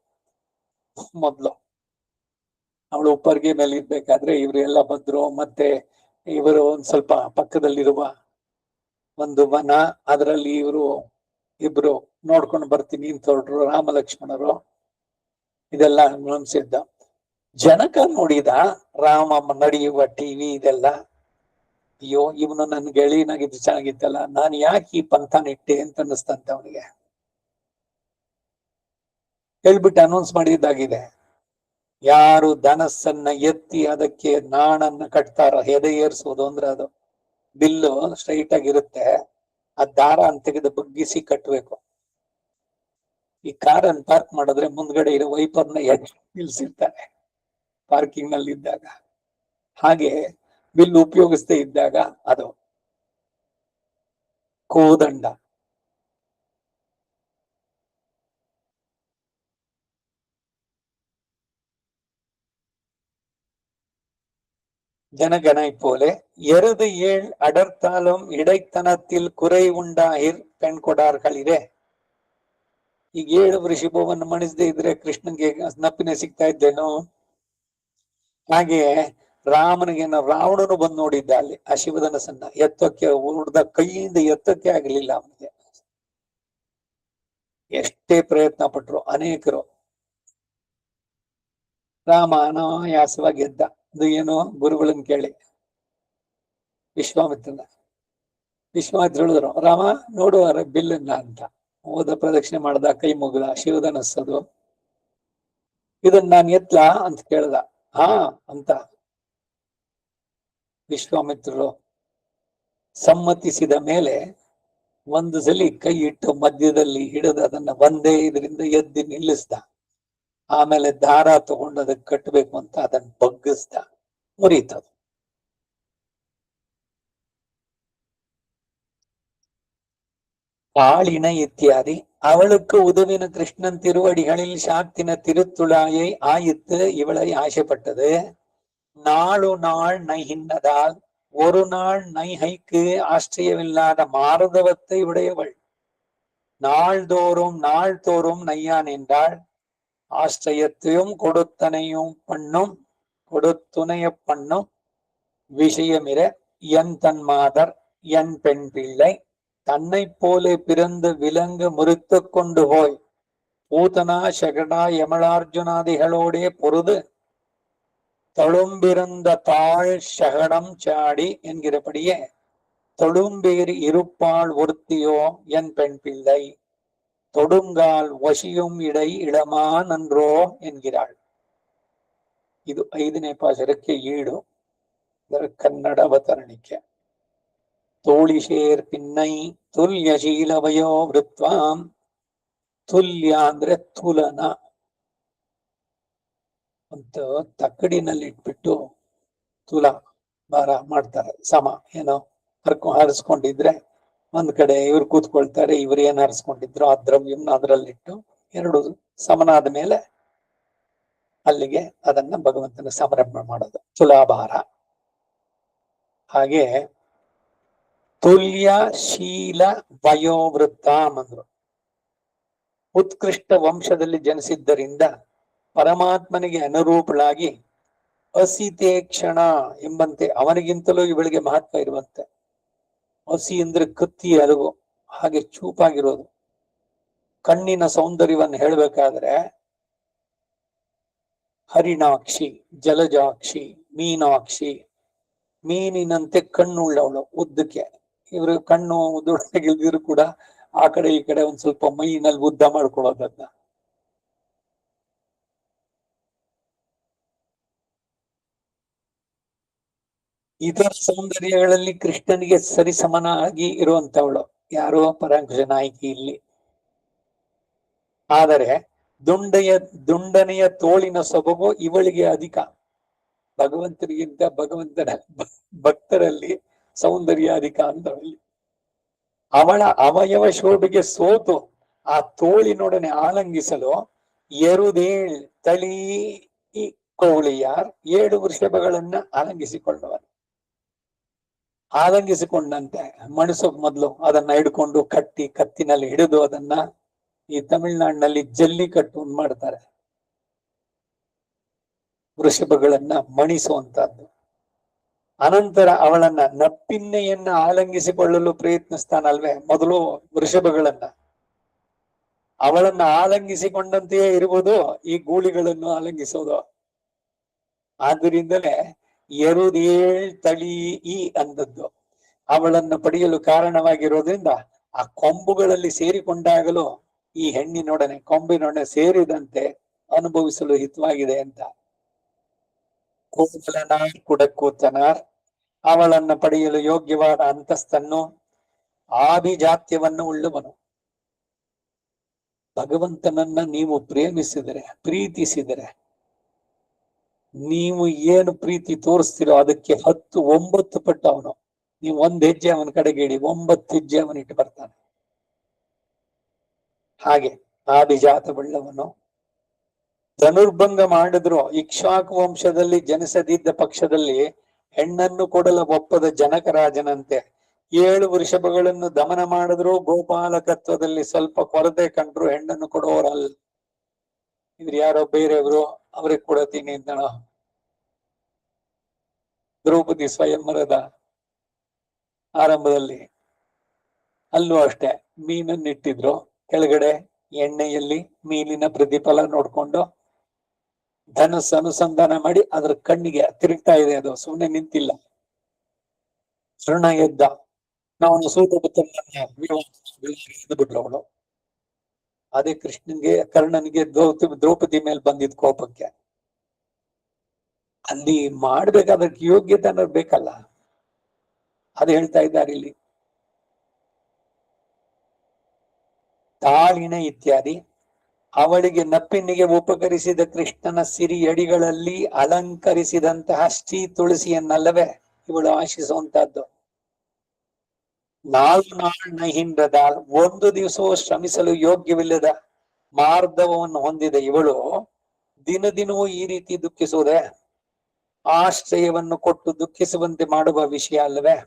ಮೊದ್ಲು. ಅವಳು ಉಪ್ಪರ್ಗೆ ಮೇಲೆ ಇರ್ಬೇಕಾದ್ರೆ ಇವ್ರು ಎಲ್ಲ ಬಂದ್ರು. ಮತ್ತೆ ಇವರು ಒಂದ್ ಸ್ವಲ್ಪ ಪಕ್ಕದಲ್ಲಿರುವ ಒಂದು ವನ, ಅದರಲ್ಲಿ ಇವರು ಇಬ್ರು ನೋಡ್ಕೊಂಡು ಬರ್ತೀನಿ ಅಂತ ಹೊರಟ್ರು, ರಾಮ ಲಕ್ಷ್ಮಣರು. ಇದೆಲ್ಲ ಗಮನಿಸಿದ್ದ ಜನಕ ನೋಡಿದ ರಾಮ ನಡೆಯುವ ಟಿವಿ ಇದೆಲ್ಲ. ಅಯ್ಯೋ, ಇವನು ನನ್ ಗೆಳೆಯನಾಗಿದ್ದು ಚೆನ್ನಾಗಿತ್ತಲ್ಲ, ನಾನು ಯಾಕೆ ಈ ಪಂಥನಿಟ್ಟೆ ಅಂತ ಅನ್ನಿಸ್ತಂತ ಅವನಿಗೆ. ಹೇಳ್ಬಿಟ್ಟು ಅನೌನ್ಸ್ ಮಾಡಿದ್ದಾಗಿದೆ, ಯಾರು ಧನಸ್ಸನ್ನ ಎತ್ತಿ ಅದಕ್ಕೆ ನಾಣನ್ನ ಕಟ್ತಾರ, ಎದೆ ಏರ್ಸೋದು ಅಂದ್ರೆ ಅದು ಬಿಲ್ಲು ಸ್ಟ್ರೈಟ್ ಆಗಿರುತ್ತೆ, ಆ ದಾರ ಅಂತ ತೆಗೆದು ಬಗ್ಗಿಸಿ ಕಟ್ಬೇಕು. ಈ ಕಾರನ್ನು ಪಾರ್ಕ್ ಮಾಡಿದ್ರೆ ಮುಂದ್ಗಡೆ ಇರೋ ವೈಪರ್ನ ನಿಲ್ಸಿರ್ತಾರೆ ಪಾರ್ಕಿಂಗ್ ನಲ್ಲಿ ಇದ್ದಾಗ. ಹಾಗೆ ಬಿಲ್ ಉಪಯೋಗಿಸದೇ ಇದ್ದಾಗ ಅದು ಕೋದಂಡ. ஜனகனை போல எருது ஏழ் அடர்த்தாலும் இடைத்தனத்தில் குறை ಉಂಡಾಹಿರ್ பெண் ಕೊಡಾರ್ಗಳಿದೆ. ಈಗ 7 ವೃಷಭವನ್ನು ಮಣಿಸದೇ ಇದ್ರೆ ಕೃಷ್ಣನ್ಗೆ ನಪ್ಪಿನ ಸಿಗ್ತಾ ಇದ್ದೇನೋ. ಹಾಗೆ ರಾಮನಿಗೆ ರಾವಣನು ಬಂದು ನೋಡಿದ್ದ ಅಲ್ಲಿ ಆ ಶಿವಧನಸನ್ನ ಎತ್ತಕ್ಕೆ, ಉಡ್ದ ಕೈಯಿಂದ ಎತ್ತಕ್ಕೆ ಆಗಲಿಲ್ಲ ಅವನಿಗೆ. ಎಷ್ಟೇ ಪ್ರಯತ್ನ ಪಟ್ರು ಅನೇಕರು. ರಾಮ ಅನಾಯಾಸವಾಗಿ ಗೆದ್ದ. ಅದು ಏನು, ಗುರುಗಳನ್ನ ಕೇಳಿ ವಿಶ್ವಾಮಿತ್ರನ. ವಿಶ್ವಾಮಿತ್ರ ಹೇಳಿದ್ರು, ರಾಮ ನೋಡುವ ಬಿಲ್ಲನ್ನ ಅಂತ. ಹೋದ ಪ್ರದಕ್ಷಿಣೆ ಮಾಡ್ದ, ಕೈ ಮುಗ್ದ, ಶಿವಧನಸ್ಸದು. ಇದನ್ನ ನಾನು ಎತ್ಲಾ ಅಂತ ಕೇಳ್ದ. ಹಾ ಅಂತ ವಿಶ್ವಾಮಿತ್ರರು ಸಮ್ಮತಿಸಿದ ಮೇಲೆ ಒಂದು ಸಲಿ ಕೈ ಇಟ್ಟು ಮಧ್ಯದಲ್ಲಿ ಹಿಡಿದು ಅದನ್ನ ಒಂದೇ ಇದರಿಂದ ಎದ್ದು ನಿಲ್ಲಿಸ್ದ. ಆಮೇಲೆ ದಾರ ತಗೊಂಡು ಅದಕ್ಕೆ ಕಟ್ಟಬೇಕು ಅಂತ ಅದನ್ನ ಬಗ್ಗಿಸ್ದ, ಮುರಿತದು. பாலின இத்தியாதி அவளுக்கு உதவின கிருஷ்ணன் திருவடிகளில் சாத்தின திருத்துழாயை ஆயித்து இவளை ஆசைப்பட்டது. நாளு நாள் நைகின்றதால் ஒரு நாள் நைகைக்கு ஆச்சரியமில்லாத மாறுதவத்தை உடையவள். நாள்தோறும் நையா நின்றாள். ஆச்சரியத்தையும் கொடுத்தனையும் பண்ணும் கொடுத்துணைய பண்ணும் விஷயமிர என் தன் மாதர் என் பெண் பிள்ளை தன்னை போல பிறந்து விலங்கு முறித்து கொண்டு போய் பூதனா ಶಗಡ யமளார்ஜுனாதிகளோடே பொருது தழும்பிருந்த தாழ் சகடம் சாடி என்கிறபடியே தொடும்பேறி இருப்பாள் ஒருத்தியோ என் பெண் பிள்ளை தொடுங்கால் ವಶಿಯುಂ இடை ಇಳಮಾ ನನ್ರೋ ಎನ್ಗಿರಾಳ್. ಇದು 5ನೇ ಪಾಶರಕ್ಕೆ ಈಡು, ಇದರ ಕನ್ನಡ ಅವತರಣಿಕೆ. ತೋಳಿಶೇರ್ ಪಿನ್ನೈ ತುಲ್ಯಶೀಲ ವಯೋ ವೃತ್ವಾಂ. ತುಲ್ಯ ಅಂದ್ರೆ ತುಲನ ಅಂತ ತಕ್ಕಡಿನಲ್ಲಿ ಇಟ್ಬಿಟ್ಟು ತುಲ ಭಾರ ಮಾಡ್ತಾರೆ. ಸಮ ಏನೋ ಹರಿಸ್ಕೊಂಡಿದ್ರೆ ಒಂದ್ ಕಡೆ ಇವ್ರು ಕೂತ್ಕೊಳ್ತಾರೆ, ಇವ್ರು ಏನ್ ಹರಿಸ್ಕೊಂಡಿದ್ರು ಆ ದ್ರವ್ಯಂ ಅದರಲ್ಲಿಟ್ಟು ಎರಡು ಸಮನಾದ ಮೇಲೆ ಅಲ್ಲಿಗೆ ಅದನ್ನ ಭಗವಂತನ ಸಂರಂಭ ಮಾಡೋದು ತುಲಾಭಾರ. ಹಾಗೆ ತುಲ್ಯ ಶೀಲ ವಯೋವೃತ್ತ ಅಂದ್ರು. ಉತ್ಕೃಷ್ಟ ವಂಶದಲ್ಲಿ ಜನಿಸಿದ್ದರಿಂದ ಪರಮಾತ್ಮನಿಗೆ ಅನುರೂಪಳಾಗಿ ಅಸಿತೆ ಕ್ಷಣ ಎಂಬಂತೆ ಅವನಿಗಿಂತಲೂ ಇವಳಿಗೆ ಮಹತ್ವ ಇರುವಂತೆ. ಹಸಿ ಅಂದ್ರೆ ಕತ್ತಿ ಅಲಗು, ಹಾಗೆ ಚೂಪಾಗಿರೋದು. ಕಣ್ಣಿನ ಸೌಂದರ್ಯವನ್ನು ಹೇಳ್ಬೇಕಾದ್ರೆ ಹರಿಣಾಕ್ಷಿ, ಜಲಜಾಕ್ಷಿ, ಮೀನಾಕ್ಷಿ, ಮೀನಿನಂತೆ ಕಣ್ಣುಳ್ಳವಳು ಉದ್ದಕ್ಕೆ. ಇವರು ಕಣ್ಣು ಉದ್ದೊಳಗಿಲ್ದಿರು ಕೂಡ ಆ ಕಡೆ ಈ ಕಡೆ ಒಂದ್ ಸ್ವಲ್ಪ ಮೈನಲ್ಲಿ ಉದ್ದ ಮಾಡ್ಕೊಳ್ಳೋದನ್ನ. ಇತರ ಸೌಂದರ್ಯಗಳಲ್ಲಿ ಕೃಷ್ಣನಿಗೆ ಸರಿಸಮನಾಗಿ ಇರುವಂತವಳು ಯಾರೋ ಪರಾಂಕುಶ ನಾಯಕಿ ಇಲ್ಲಿ. ಆದರೆ ದುಂಡನೆಯ ತೋಳಿನ ಸೊಬಗು ಇವಳಿಗೆ ಅಧಿಕ. ಭಗವಂತನಿಗಿಂತ ಭಗವಂತನ ಭಕ್ತರಲ್ಲಿ ಸೌಂದರ್ಯ ಅಧಿಕ ಅಂತವಲ್ಲಿ. ಅವಳ ಅವಯವ ಶೋಭೆಗೆ ಸೋತು ಆ ತೋಳಿನೊಡನೆ ಆಲಂಗಿಸಲು ಎರುದೇಳ್ ತಳಿ ಕೋಳಿಯಾರ್ 7 ವೃಷಭಗಳನ್ನ ಆಲಂಗಿಸಿಕೊಂಡವನು. ಆಲಂಗಿಸಿಕೊಂಡಂತೆ ಮಣಿಸೋಕ್ ಮೊದಲು ಅದನ್ನ ಹಿಡ್ಕೊಂಡು ಕಟ್ಟಿ ಕತ್ತಿನಲ್ಲಿ ಹಿಡಿದು ಅದನ್ನ ಈ ತಮಿಳ್ನಾಡಿನಲ್ಲಿ ಜಲ್ಲಿಕಟ್ಟು ಮಾಡ್ತಾರೆ. ವೃಷಭಗಳನ್ನ ಮಣಿಸುವಂತಹದ್ದು. ಅನಂತರ ಅವಳನ್ನ ನಪ್ಪಿನ್ನೆಯನ್ನ ಆಲಂಗಿಸಿಕೊಳ್ಳಲು ಪ್ರಯತ್ನಿಸ್ತಾನಲ್ವೇ ಮೊದಲು ವೃಷಭಗಳನ್ನ. ಅವಳನ್ನ ಆಲಂಗಿಸಿಕೊಂಡಂತೆಯೇ ಇರುವುದು ಈ ಗೂಳಿಗಳನ್ನು ಆಲಂಗಿಸೋದು. ಆದ್ದರಿಂದಲೇ ಎರುದೇಳ್ ತಳಿ ಅಂದದ್ದು ಅವಳನ್ನು ಪಡೆಯಲು ಕಾರಣವಾಗಿರೋದ್ರಿಂದ ಆ ಕೊಂಬುಗಳಲ್ಲಿ ಸೇರಿಕೊಂಡಾಗಲೂ ಈ ಹೆಣ್ಣಿನೊಡನೆ ಕೊಂಬಿನೊಡನೆ ಸೇರಿದಂತೆ ಅನುಭವಿಸಲು ಹಿತವಾಗಿದೆ ಅಂತ. ಕೋಮಲನಾರ್ ಕುಡಕೂತನಾರ್ ಅವಳನ್ನು ಪಡೆಯಲು ಯೋಗ್ಯವಾದ ಅಂತಸ್ತನ್ನು ಆಭಿಜಾತ್ಯವನ್ನು ಉಳ್ಳವನು. ಭಗವಂತನನ್ನ ನೀವು ಪ್ರೇಮಿಸಿದರೆ, ಪ್ರೀತಿಸಿದರೆ, ನೀವು ಏನು ಪ್ರೀತಿ ತೋರಿಸ್ತಿರೋ ಅದಕ್ಕೆ 10, 9 ಪಟ್ಟು ಅವನು. ನೀವು 1 ಹೆಜ್ಜೆ ಅವನ ಕಡೆಗೆ ಇಡಿ, 9 ಹೆಜ್ಜೆ ಅವನಿಟ್ಟು ಬರ್ತಾನೆ. ಹಾಗೆ ಆದಿಜಾತವುಳ್ಳವನು. ಧನುರ್ಭಂಗ ಮಾಡಿದ್ರು ಇಕ್ಷ್ವಾಕು ವಂಶದಲ್ಲಿ ಜನಿಸದಿದ್ದ ಪಕ್ಷದಲ್ಲಿ ಹೆಣ್ಣನ್ನು ಕೊಡಲು ಒಪ್ಪದ ಜನಕರಾಜನಂತೆ 7 ವೃಷಭಗಳನ್ನು ದಮನ ಮಾಡಿದ್ರು ಗೋಪಾಲಕತ್ವದಲ್ಲಿ ಸ್ವಲ್ಪ ಕೊರತೆ ಕಂಡ್ರು ಹೆಣ್ಣನ್ನು ಕೊಡುವವರಲ್ಲ. ಇವ್ರು ಯಾರೋ ಬೇರೆಯವರು, ಅವ್ರಿಗೆ ಕೊಡತೀನಿ ಅಂತ. ದ್ರೌಪದಿ ಸ್ವಯಂವರದ ಆರಂಭದಲ್ಲಿ ಅಲ್ಲೂ ಅಷ್ಟೇ ಮೀನನ್ನಿಟ್ಟಿದ್ರು ಕೆಳಗಡೆ ಎಣ್ಣೆಯಲ್ಲಿ ಮೀನಿನ ಪ್ರತಿಫಲ ನೋಡ್ಕೊಂಡು ಧನಸ್ಸು ಅನುಸಂಧಾನ ಮಾಡಿ ಅದ್ರ ಕಣ್ಣಿಗೆ ತಿರುಗ್ತಾ ಇದೆ, ಅದು ಸುಮ್ಮನೆ ನಿಂತಿಲ್ಲ. ಶರಣ ಎದ್ದ ನಾವು ಬಿಟ್ರು ಅವಳು. ಅದೇ ಕೃಷ್ಣನ್ಗೆ ಕರ್ಣನಿಗೆ ದ್ರೌಪದಿ ಮೇಲೆ ಬಂದಿದ್ ಕೋಪಕ್ಕೆ. ಅಲ್ಲಿ ಮಾಡ್ಬೇಕಾದ್ರೆ ಯೋಗ್ಯತೆ ಅನ್ನೋದು ಬೇಕಲ್ಲ, ಅದು ಹೇಳ್ತಾ ಇದ್ದಾರೆ ಇಲ್ಲಿ. ತಾಳಿನ ಇತ್ಯಾದಿ ಅವಳಿಗೆ ನಪ್ಪಿನಿಗೆ ಉಪಕರಿಸಿದ ಕೃಷ್ಣನ ಸಿರಿಯಡಿಗಳಲ್ಲಿ ಅಲಂಕರಿಸಿದಂತಹ ಶ್ರೀ ತುಳಸಿಯನ್ನಲ್ಲವೇ ಇವಳು ಆಶಿಸುವಂತಹದ್ದು. 4 ನಾಳಿನ ಹಿಂದದ 1 ದಿವಸವೂ ಶ್ರಮಿಸಲು ಯೋಗ್ಯವಿಲ್ಲದ ಮಾರ್ಧವವನ್ನು ಹೊಂದಿದ ಇವಳು ದಿನವೂ ಈ ರೀತಿ ದುಃಖಿಸುವುದೇ? ಆಶ್ರಯವನ್ನು ಕೊಟ್ಟು ದುಃಖಿಸುವಂತೆ ಮಾಡುವ ವಿಷಯ ಅಲ್ಲವೇ?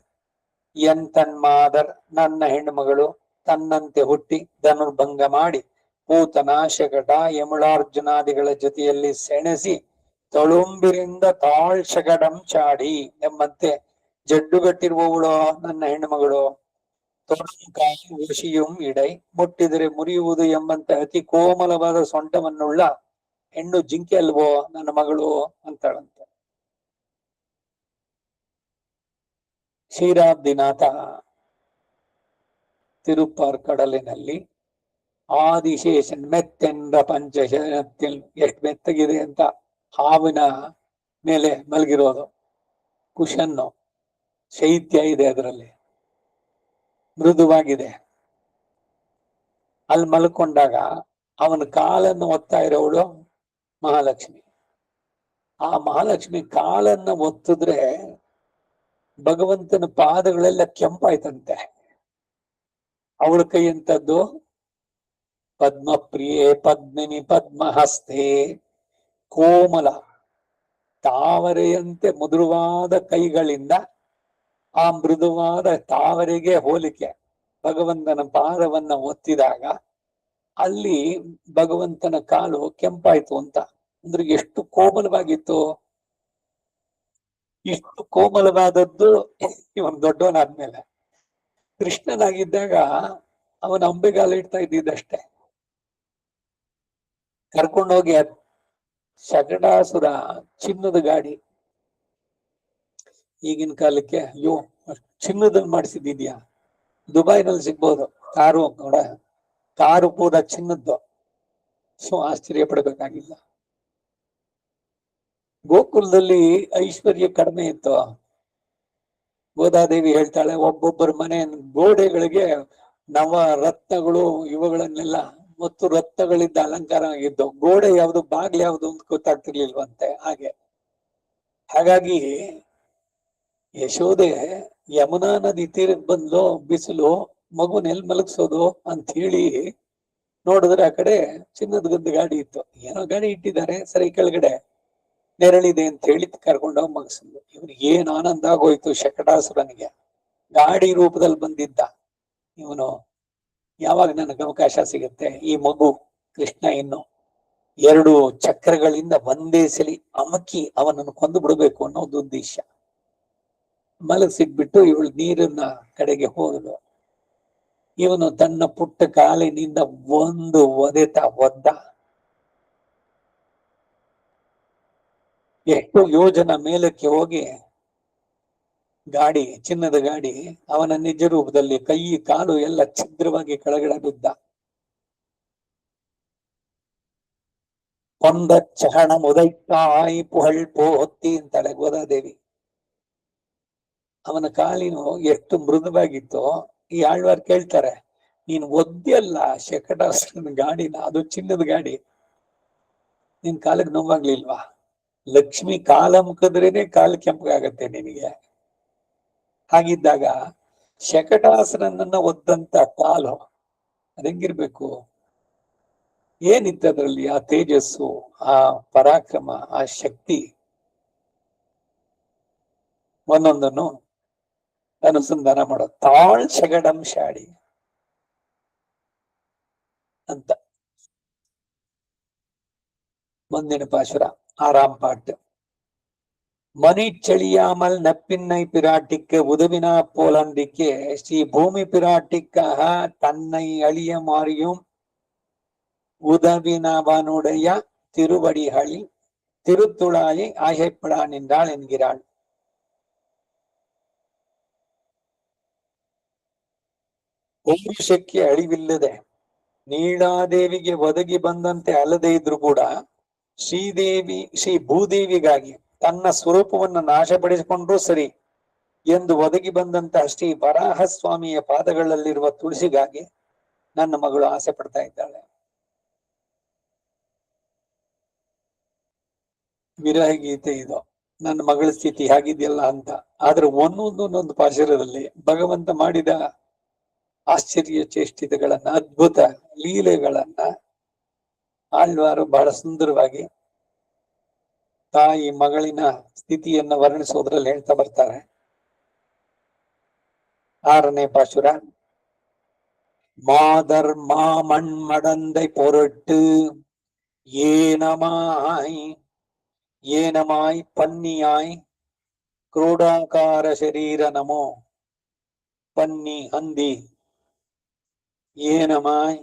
ಎಂತನ್ಮಾದರ್ ನನ್ನ ಹೆಣ್ಣುಮಗಳು ತನ್ನಂತೆ ಹುಟ್ಟಿ ಧನುರ್ಭಂಗ ಮಾಡಿ ಪೂತನ ಶಕಟ ಯಮುಳಾರ್ಜುನಾದಿಗಳ ಜೊತೆಯಲ್ಲಿ ಸೆಣಸಿ ತಳುಂಬಿರಿಂದ ತಾಳ್ ಶಗಡಂ ಚಾಡಿ ಎಂಬಂತೆ ಜಡ್ಡುಗಟ್ಟಿರುವವಳು ನನ್ನ ಹೆಣ್ಣುಮಗಳು. ತೊಡಕಾಗಿ ವಶಿಯುಂ ಇಡೈ ಮುಟ್ಟಿದರೆ ಮುರಿಯುವುದು ಎಂಬಂತೆ ಅತಿ ಕೋಮಲವಾದ ಸೊಂಟವನ್ನುಳ್ಳ ಹೆಣ್ಣು ಜಿಂಕೆ ಅಲ್ವೋ ನನ್ನ ಮಗಳು ಅಂತಾಳಂತೆ. ಕ್ಷೀರಾಬ್ದಿನಾಥ ತಿರುಪಾರ್ ಕಡಲಿನಲ್ಲಿ ಆದಿಶೇಷನ್ ಮೆತ್ತೆಂದ ಪಂಚಶtil ಎಷ್ಟು ಮೆತ್ತಗಿದೆ ಅಂತ ಹಾವಿನ ಮೇಲೆ ಮಲಗಿರೋದು. ಕುಶನ್ನು ಶೈತ್ಯ ಇದೆ, ಅದರಲ್ಲಿ ಮೃದುವಾಗಿದೆ. ಅಲ್ಲಿ ಮಲ್ಕೊಂಡಾಗ ಅವನ ಕಾಲನ್ನು ಒತ್ತಾ ಇರೋವಳು ಮಹಾಲಕ್ಷ್ಮಿ. ಆ ಮಹಾಲಕ್ಷ್ಮಿ ಕಾಲನ್ನ ಒತ್ತಿದ್ರೆ ಭಗವಂತನ ಪಾದಗಳೆಲ್ಲ ಕೆಂಪಾಯ್ತಂತೆ. ಅವಳ ಕೈ ಎಂತದ್ದು? ಪದ್ಮಪ್ರಿಯೆ ಪದ್ಮಿನಿ ಪದ್ಮಹಸ್ತೆ, ಕೋಮಲ ತಾವರೆಯಂತೆ ಮೃದುವಾದ ಕೈಗಳಿಂದ ಆ ಮೃದುವಾದ ತಾವರೆಗೆ ಹೋಲಿಕೆ. ಭಗವಂತನ ಪಾದವನ್ನ ಒತ್ತಿದಾಗ ಅಲ್ಲಿ ಭಗವಂತನ ಕಾಲು ಕೆಂಪಾಯ್ತು ಅಂತ. ಅಂದ್ರೆ ಎಷ್ಟು ಕೋಮಲವಾಗಿತ್ತು. ಇಷ್ಟು ಕೋಮಲವಾದದ್ದು ಇವನ್ ದೊಡ್ಡವನಾದ್ಮೇಲೆ. ಕೃಷ್ಣನಾಗಿದ್ದಾಗ ಅವನ ಅಂಬೆಗಾಲ ಇಡ್ತಾ ಇದ್ದಿದ್ದಷ್ಟೇ. ಕರ್ಕೊಂಡೋಗಿ ಶಕಟಾಸುರ ಚಿನ್ನದ ಗಾಡಿ, ಈಗಿನ ಕಾಲಕ್ಕೆ ಅಯ್ಯೋ ಚಿನ್ನದಲ್ಲಿ ಮಾಡಿಸಿದ್ಯಾ, ದುಬೈನಲ್ಲಿ ಸಿಗ್ಬೋದು. ಕಾರು ಕೂಡ, ಕಾರು ಪೂರ ಚಿನ್ನದ್ದು. ಸೊ ಆಶ್ಚರ್ಯ ಪಡಬೇಕಾಗಿಲ್ಲ. ಗೋಕುಲದಲ್ಲಿ ಐಶ್ವರ್ಯ ಕಡಿಮೆ ಇತ್ತು. ಗೋದಾದೇವಿ ಹೇಳ್ತಾಳೆ, ಒಬ್ಬೊಬ್ಬರ ಮನೆ ಗೋಡೆಗಳಿಗೆ ನವ ರತ್ನಗಳು ಇವುಗಳನ್ನೆಲ್ಲ ಮತ್ತು ರತ್ನಗಳಿದ್ದ ಅಲಂಕಾರ ಆಗಿದ್ದು. ಗೋಡೆ ಯಾವುದು, ಬಾಗ್ಲು ಯಾವುದು ಅಂತ ಗೊತ್ತಾಗ್ತಿರ್ಲಿಲ್ವಂತೆ. ಹಾಗಾಗಿ ಯಶೋದೆ ಯಮುನಾ ನದಿ ತೀರಕ್ಕೆ ಬಂದ್ಲು, ಬಿಸಿಲು, ಮಗುನ ಎಲ್ಲಿ ಮಲಗಿಸೋದು ಅಂತ ಹೇಳಿ ನೋಡಿದ್ರೆ ಆ ಕಡೆ ಚಿನ್ನದ ಗಂದು ಗಾಡಿ ಇತ್ತು. ಏನೋ ಗಾಡಿ ಇಟ್ಟಿದ್ದಾರೆ, ಸರಿ ಕೆಳಗಡೆ ನೆರಳಿದೆ ಅಂತ ಹೇಳಿ ಕರ್ಕೊಂಡೋಗಿ ಮಗಸಿದ್ಲು. ಇವನಿಗೆ ಏನ್ ಆನಂದ ಆಗೋಯ್ತು ಶಕಟಾಸುರನಿಗೆ. ಗಾಡಿ ರೂಪದಲ್ಲಿ ಬಂದಿದ್ದ ಇವನು, ಯಾವಾಗ ನನಗೆ ಅವಕಾಶ ಸಿಗುತ್ತೆ ಈ ಮಗು ಕೃಷ್ಣ ಇನ್ನು 2 ಚಕ್ರಗಳಿಂದ ಒಂದೇ ಸಲಿ ಅಮಕಿ ಅವನನ್ನು ಕೊಂದು ಬಿಡಬೇಕು ಅನ್ನೋದು ಉದ್ದೇಶ. ಮಲಗಿಸಿಟ್ಬಿಟ್ಟು ಇವಳು ನೀರಿನ ಕಡೆಗೆ ಹೋದಳು. ಇವನು ತನ್ನ ಪುಟ್ಟ ಕಾಲಿನಿಂದ ಒಂದು ಒದ್ದ. ಎಷ್ಟು ಯೋಜನ ಮೇಲಕ್ಕೆ ಹೋಗಿ ಗಾಡಿ, ಚಿನ್ನದ ಗಾಡಿ ಅವನ ನಿಜ ರೂಪದಲ್ಲಿ ಕೈ ಕಾಲು ಎಲ್ಲ ಛಿದ್ರವಾಗಿ ಕೆಳಗಡೆ ಬಿದ್ದ. ಒಂದ ಚಹಣ ಮುದೈತಾಯಿ ಪುಹಳ್ ಪೋಹತ್ತಿ ಅಂತಾಳೆ ಗೋದಾದೇವಿ. ಅವನ ಕಾಲಿನು ಎಷ್ಟು ಮೃದುವಾಗಿತ್ತು. ಈ ಆಳ್ವಾರ್ ಕೇಳ್ತಾರೆ, ನೀನ್ ಒದ್ದೆಯಲ್ಲ ಶಕಟಾಸುರನ ಗಾಡಿನ, ಅದು ಚಿನ್ನದ ಗಾಡಿ, ನಿನ್ ಕಾಲಿಗೆ ನೋವಾಗ್ಲಿಲ್ವಾ? ಲಕ್ಷ್ಮಿ ಕಾಲ ಮುಖದ್ರೇನೆ ಕಾಲು ಕೆಂಪಗಾಗತ್ತೆ ನಿನಗೆ. ಹಾಗಿದ್ದಾಗ ಶಕಟಾಸುರನನ್ನ ಒದ್ದಂತ ಕಾಲು ಅದೆಂಗಿರ್ಬೇಕು? ಏನಿತ್ತು ಅದರಲ್ಲಿ? ಆ ತೇಜಸ್ಸು, ಆ ಪರಾಕ್ರಮ, ಆ ಶಕ್ತಿ, ಒಂದೊಂದನ್ನು ಅನುಸಂಧಾನ ಮಾಡೋ. ತಾಳ್ ಶಗಡಂ ಶಾಡಿ ಅಂತ ಮುಂದಿನ ಪಾಶುರ 6ஆம் பாட்டு. மணிச்செழியாமல் நப்பின்னை பிராட்டிக்கு உதவினா போலந்திக்கு ஸ்ரீ பூமி பிராட்டிக்காக தன்னை அழிய மாறியும் உதவினவனுடைய திருவடிகளில் திருத்துழாயை ஆகைப்படா நின்றாள் என்கிறாள். ವಂಶಕ್ಕೆ ಅಳಿವಿಲ್ಲದೆ ನೀಳಾದೇವಿಗೆ ಒದಗಿ ಬಂದಂತೆ ಅಲ್ಲದೆ ಇದ್ರು ಕೂಡ ಶ್ರೀ ಭೂದೇವಿಗಾಗಿ ತನ್ನ ಸ್ವರೂಪವನ್ನು ನಾಶಪಡಿಸಿಕೊಂಡ್ರೂ ಸರಿ ಎಂದು ಒದಗಿ ಬಂದಂತಹ ಶ್ರೀ ವರಾಹ ಸ್ವಾಮಿಯ ಪಾದಗಳಲ್ಲಿರುವ ತುಳಸಿಗಾಗಿ ನನ್ನ ಮಗಳು ಆಸೆ ಪಡ್ತಾ ಇದ್ದಾಳೆ. ವಿರಹ ಗೀತೆ ಇದು. ನನ್ನ ಮಗಳ ಸ್ಥಿತಿ ಹಾಗಿದೆಯಲ್ಲ ಅಂತ. ಆದ್ರೆ ಒಂದೊಂದು ಪಾಶುರದಲ್ಲಿ ಭಗವಂತ ಮಾಡಿದ ಆಶ್ಚರ್ಯ ಚೇಷ್ಟಿತಗಳನ್ನ, ಅದ್ಭುತ ಲೀಲೆಗಳನ್ನ ಆಳ್ವಾರು ಬಹಳ ಸುಂದರವಾಗಿ ತಾಯಿ ಮಗಳಿನ ಸ್ಥಿತಿಯನ್ನ ವರ್ಣಿಸೋದ್ರಲ್ಲಿ ಹೇಳ್ತಾ ಬರ್ತಾರೆ. 6ನೇ ಪಾಶುರ. மாதர் மாமண்மடந்தை பொருட்டு ஏனமாய் பன்னியாய் ಕ್ರೋಡಾಕಾರ ಶರೀರ ನಮೋ. ಪನ್ನಿ, ಹಂದಿ, ஏனமாய்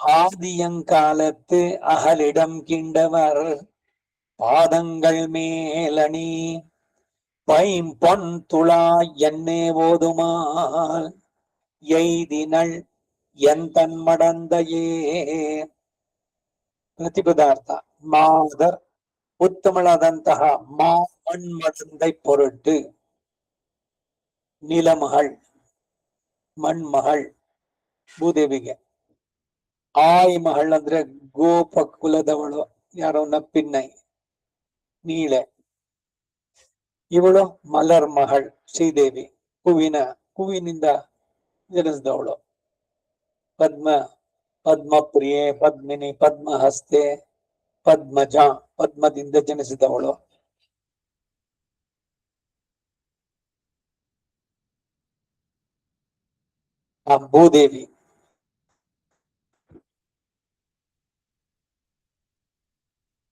ஆதியங்காலத்து அகலிடம் கிண்டவர் பாதங்கள் மேலணி பைம்பொன் துழாய் என்னே ஓதுமால் எய்தினள் ಎಂತನ್ ಮಡಂದಯೇ. ಪ್ರತಿಪದಾರ್ಥ ಮಾದರ್ ಉತ್ತಮಳಾದಂತಹ ಮಾ ಮಣ್ಮಡಂದೈ ಪೊರಟು ನೀಲಮಹಳ್ ಮಣ್ಮಹಳ್ ಭೂದೇವಿಗೆ. ಆಯ್ ಮಹಳ್ ಅಂದ್ರೆ ಗೋಪ ಕುಲದವಳು, ಯಾರೋ ನಪ್ಪಿನ್ನೈ ನೀಳೆ. ಇವಳು ಮಲರ್ ಮಹಳ್ ಶ್ರೀದೇವಿ, ಹೂವಿನಿಂದ ಜನಿಸಿದವಳು. ಪದ್ಮ ಪದ್ಮಪ್ರಿಯೆ, ಪದ್ಮಿನಿ, ಪದ್ಮಹಸ್ತೆ, ಪದ್ಮಜ ಪದ್ಮದಿಂದ ಜನಿಸಿದವಳು. ಆ ಭೂದೇವಿ.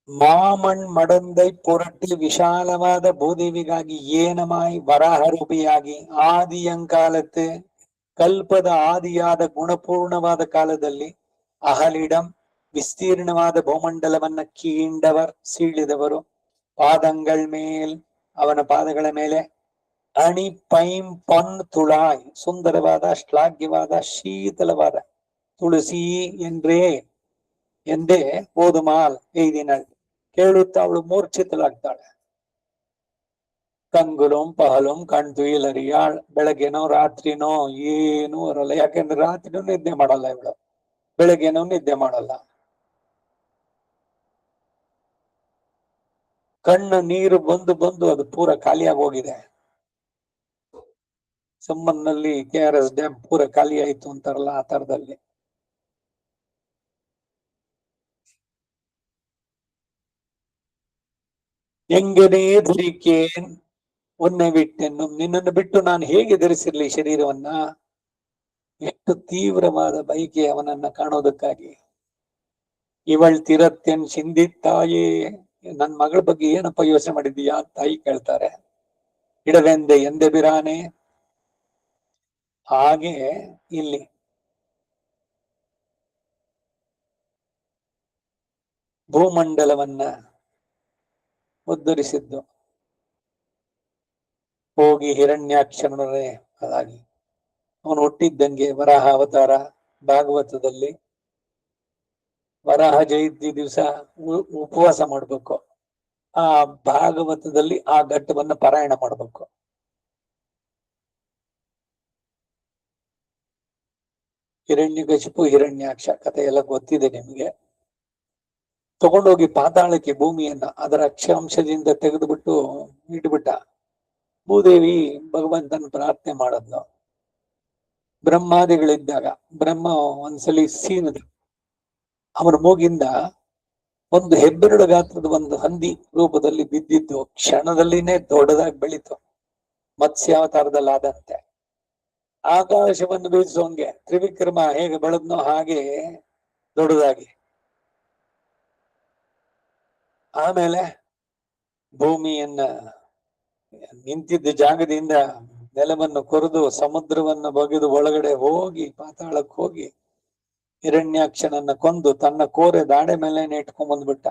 ಮಾಮಣ್ ಮಡಂದೈ ಪೊರಟಿ ವಿಶಾಲವಾದ ಭೂದೇವಿಗಾಗಿ ಏನಮಾಯಿ ವರಾಹ ರೂಪಿಯಾಗಿ ಆದಿಯಂಕಾಲತ್ತು ಕಲ್ಪದ ಆದಿಯಾದ ಗುಣಪೂರ್ಣವಾದ ಕಾಲದಲ್ಲಿ ಅಹಲಿಡಂ ವಿಸ್ತೀರ್ಣವಾದ ಭೂಮಂಡಲವನ್ನ ಕೀಂಡವರ್ ಸೀಳಿದವರು ಪಾದಂಗಳ್ ಮೇಲ್ ಅವನ ಪಾದಗಳ ಮೇಲೆ ಅಣಿ ಪೈಂ ಪೊನ್ ತುಳಾಯ್ ಸುಂದರವಾದ ಶ್ಲಾಘ್ಯವಾದ ಶೀತಲವಾದ ತುಳಸಿ ಎಂದೇ ಓದುಮಾಲ್ ಎಯ್ದಿನಳ್ ಕೇಳುತ್ತಾ ಅವಳು ಮೂರ್ಛಿತಳಾಗ್ತಾಳೆ. ಕಂಗುಲುಂ ಪಹಲುಂ ಕಣ್ತುಯಿಲರಿಯಾಳ್. ಬೆಳಗ್ಗೆನೋ ರಾತ್ರಿನೋ ಏನೂ ಇರಲ್ಲ, ಯಾಕೆಂದ್ರೆ ರಾತ್ರಿನೂ ನಿದ್ದೆ ಮಾಡಲ್ಲ ಇವಳು, ಬೆಳಗ್ಗೆನೂ ನಿದ್ದೆ ಮಾಡಲ್ಲ. ಕಣ್ಣು ನೀರು ಬಂದು ಅದು ಪೂರ ಖಾಲಿಯಾಗಿ ಹೋಗಿದೆ. ಸಮ್ಮನ್ನಲ್ಲಿ KRS ಡ್ಯಾಮ್ ಪೂರ ಖಾಲಿ ಆಯ್ತು ಅಂತಾರಲ್ಲ, ಆ ತರದಲ್ಲಿ. ಎಂಗನೇ ಧರಿಕೇನ್ ಒನ್ನೆ ಬಿಟ್ಟೆನ್ನು, ನಿನ್ನನ್ನು ಬಿಟ್ಟು ನಾನು ಹೇಗೆ ಧರಿಸಿರ್ಲಿ ಶರೀರವನ್ನ. ಎಷ್ಟು ತೀವ್ರವಾದ ಬೈಕೆ ಅವನನ್ನ ಕಾಣೋದಕ್ಕಾಗಿ. ಇವಳ್ ತಿರತ್ತೆನ್ ಸಿಂಧಿತ್ತಾಯೇ, ನನ್ ಮಗಳ ಬಗ್ಗೆ ಏನಪ್ಪ ಯೋಚನೆ ಮಾಡಿದ್ದೀಯಾ ತಾಯಿ ಕೇಳ್ತಾರೆ. ಇಡವೆಂದೆ ಎಂದೆ ಬಿರಾನೆ. ಹಾಗೆ ಇಲ್ಲಿ ಭೂಮಂಡಲವನ್ನ ಉದ್ಧರಿಸಿದ್ದು ಹೋಗಿ ಹಿರಣ್ಯಾಕ್ಷರೇ ಅದಾಗಿ. ಅವನು ಹುಟ್ಟಿದ್ದಂಗೆ ವರಾಹ ಅವತಾರ. ಭಾಗವತದಲ್ಲಿ ವರಾಹ ಜಯಂತಿ ದಿವಸ ಉಪವಾಸ ಮಾಡ್ಬೇಕು. ಆ ಭಾಗವತದಲ್ಲಿ ಆ ಘಟ್ಟವನ್ನ ಪಾರಾಯಣ ಮಾಡ್ಬೇಕು. ಹಿರಣ್ಯಕಶಿಪು ಹಿರಣ್ಯಾಕ್ಷ ಕಥೆ ಎಲ್ಲ ಗೊತ್ತಿದೆ ನಿಮ್ಗೆ. ತಗೊಂಡೋಗಿ ಪಾತಾಳಕ್ಕೆ ಭೂಮಿಯನ್ನ ಅದರ ಅಕ್ಷಾಂಶದಿಂದ ತೆಗೆದುಬಿಟ್ಟು ಇಟ್ಬಿಟ್ಟ. ಭೂದೇವಿ ಭಗವಂತನ ಪ್ರಾರ್ಥನೆ ಮಾಡದ್ಲು. ಬ್ರಹ್ಮಾದಿಗಳಿದ್ದಾಗ ಬ್ರಹ್ಮ ಒಂದ್ಸಲಿ ಸೀನದು. ಅವನ ಮೂಗಿಂದ ಒಂದು ಹೆಬ್ಬೆರಡು ಗಾತ್ರದ ಒಂದು ಹಂದಿ ರೂಪದಲ್ಲಿ ಬಿದ್ದಿದ್ದು ಕ್ಷಣದಲ್ಲಿನೇ ದೊಡ್ಡದಾಗಿ ಬೆಳೀತು, ಮತ್ಸ್ಯಾವತಾರದಲ್ಲಾದಂತೆ. ಆಕಾಶವನ್ನು ಬೀಳಿಸೋಂಗೆ ತ್ರಿವಿಕ್ರಮ ಹೇಗೆ ಬೆಳೆದ್ನೋ ಹಾಗೆ ದೊಡ್ಡದಾಗಿ. ಆಮೇಲೆ ಭೂಮಿಯನ್ನ ನಿಂತಿದ್ದ ಜಾಗದಿಂದ ನೆಲವನ್ನು ಕೊರೆದು ಸಮುದ್ರವನ್ನು ಬಗೆದು ಒಳಗಡೆ ಹೋಗಿ ಪಾತಾಳಕ್ಕೆ ಹೋಗಿ ಹಿರಣ್ಯಾಕ್ಷನನ್ನ ಕೊಂದು ತನ್ನ ಕೋರೆ ದಾಡೆ ಮೇಲೆ ಇಟ್ಕೊಂಡ್ ಬಂದ್ಬಿಟ್ಟ.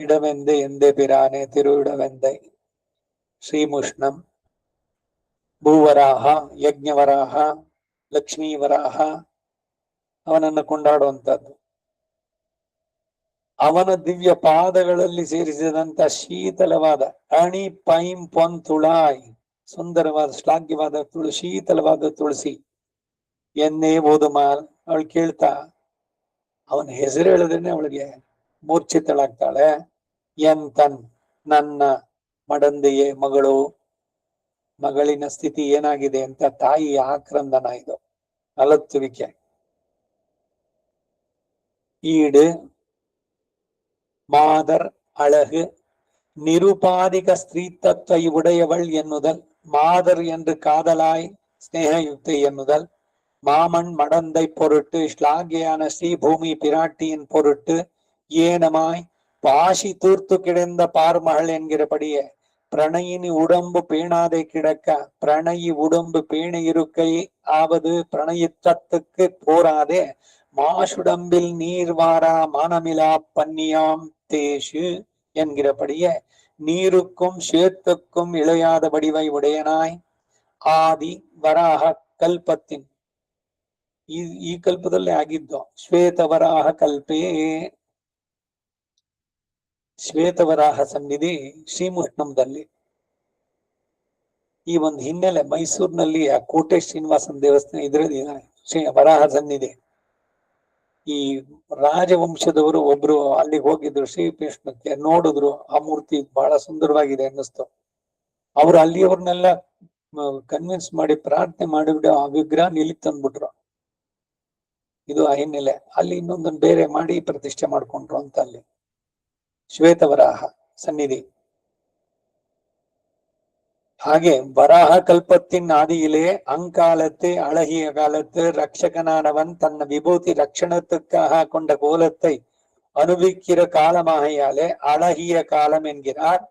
ಇಡವೆಂದೆ ಎಂದೆ ಪಿರಾನೆ ತಿರುವಿಡವೆಂದೆ ಶ್ರೀಮುಷ್ಣಂ ಭೂವರಾಹ ಯಜ್ಞವರಾಹ ಲಕ್ಷ್ಮೀವರಾಹ ಅವನನ್ನು ಕೊಂಡಾಡುವಂತದ್ದು. ಅವನ ದಿವ್ಯ ಪಾದಗಳಲ್ಲಿ ಸೇರಿಸಿದಂತ ಶೀತಲವಾದ ಅಣಿ ಪೈಂ ಪೊನ್ ತುಳಾಯ್ ಸುಂದರವಾದ ಶ್ಲಾಘ್ಯವಾದ ಶೀತಲವಾದ ತುಳಸಿ ಎನ್ನೇ ಓದುಮಾಲ್. ಅವಳು ಕೇಳ್ತಾ ಅವನ ಹೆಸರು ಹೇಳಿದ್ರೆ ಅವಳಿಗೆ ಮೂರ್ಛಿತಳಾಗ್ತಾಳೆ. ಎಂತನ್ ನನ್ನ ಮಡಂದೆಯೇ ಮಗಳು, ಮಗಳಿನ ಸ್ಥಿತಿ ಏನಾಗಿದೆ ಅಂತ ತಾಯಿ ಆಕ್ರಂದನ ಇದು, ಅಲತ್ತುವಿಕೆ. ಈಡು மாதர் அழகு நிருபாதிக ஸ்திரீத்தத்துவ உடையவள் எண்ணுதல். மாதர் என்று காதலாய் ஸ்நேகயுக்தை எண்ணுதல். மாமன் மடந்தை பொருட்டு ಶ್ಲಾಘ್ಯೆயான ஸ்ரீ பூமி பிராட்டியின் பொருட்டு ஏனமாய் பாசி தூர்த்து கிடந்த பார்மகள் என்கிறபடியே பிரணயினி உடம்பு பேணாதை கிடக்க, பிரணயி உடம்பு பேண இருக்கை ஆவது பிரணயித்தத்துக்கு போராதே மாசுடம்பில் நீர் வாரா மானமிலா பன்னியாம் தேசு என்கிறபடியே நீருக்கும் சேத்துக்கும் இழையாத வடிவை உடையனாய் ಆದಿ ವರಾಹ ಕಲ್ಪತ್ತಿನ್ ಈ ಕಲ್ಪದಲ್ಲಿ ಆಗಿದ್ದು ಶ್ವೇತವರಾಹ ಕಲ್ಪೇ. ಶ್ವೇತವರಾಹ ಸನ್ನಿಧಿ ಶ್ರೀಮುಷ್ಣಂದಲ್ಲಿ. ಈ ಒಂದು ಹಿನ್ನೆಲೆ ಮೈಸೂರಿನಲ್ಲಿ ಆ ಕೋಟೆ ಶ್ರೀನಿವಾಸನ ದೇವಸ್ಥಾನ ಇದ್ರಲ್ಲಿ ಶ್ರೀ ವರಾಹ ಸನ್ನಿಧಿ. ಈ ರಾಜವಂಶದವರು ಒಬ್ರು ಅಲ್ಲಿಗೆ ಹೋಗಿದ್ರು ಶ್ರೀಕೃಷ್ಣಕ್ಕೆ, ನೋಡಿದ್ರು ಆ ಮೂರ್ತಿ ಬಹಳ ಸುಂದರವಾಗಿದೆ ಅನ್ನಿಸ್ತು. ಅವ್ರು ಅಲ್ಲಿಯವ್ರನ್ನೆಲ್ಲ ಕನ್ವಿನ್ಸ್ ಮಾಡಿ ಪ್ರಾರ್ಥನೆ ಮಾಡಿಬಿಟ್ಟು ಆ ವಿಗ್ರಹ ಇಲ್ಲಿ ತಂದ್ಬಿಟ್ರು. ಇದು ಆ ಹಿನ್ನೆಲೆ. ಅಲ್ಲಿ ಇನ್ನೊಂದನ್ನು ಬೇರೆ ಮಾಡಿ ಪ್ರತಿಷ್ಠೆ ಮಾಡ್ಕೊಂಡ್ರು ಅಂತ ಅಲ್ಲಿ ಶ್ವೇತವರಾಹ ಸನ್ನಿಧಿ. ಹಾಗೆ ವರಾಹ கல்பத்தின் ஆதியிலே அங்காலத்தை அழகிய காலத்து ரட்சகனானவன் தன்னை விபூதி ரட்சணத்துக்காக கொண்ட கோலத்தை அனுபவிக்கிற காலமாகையாலே அழகிய காலம் என்கிறார்.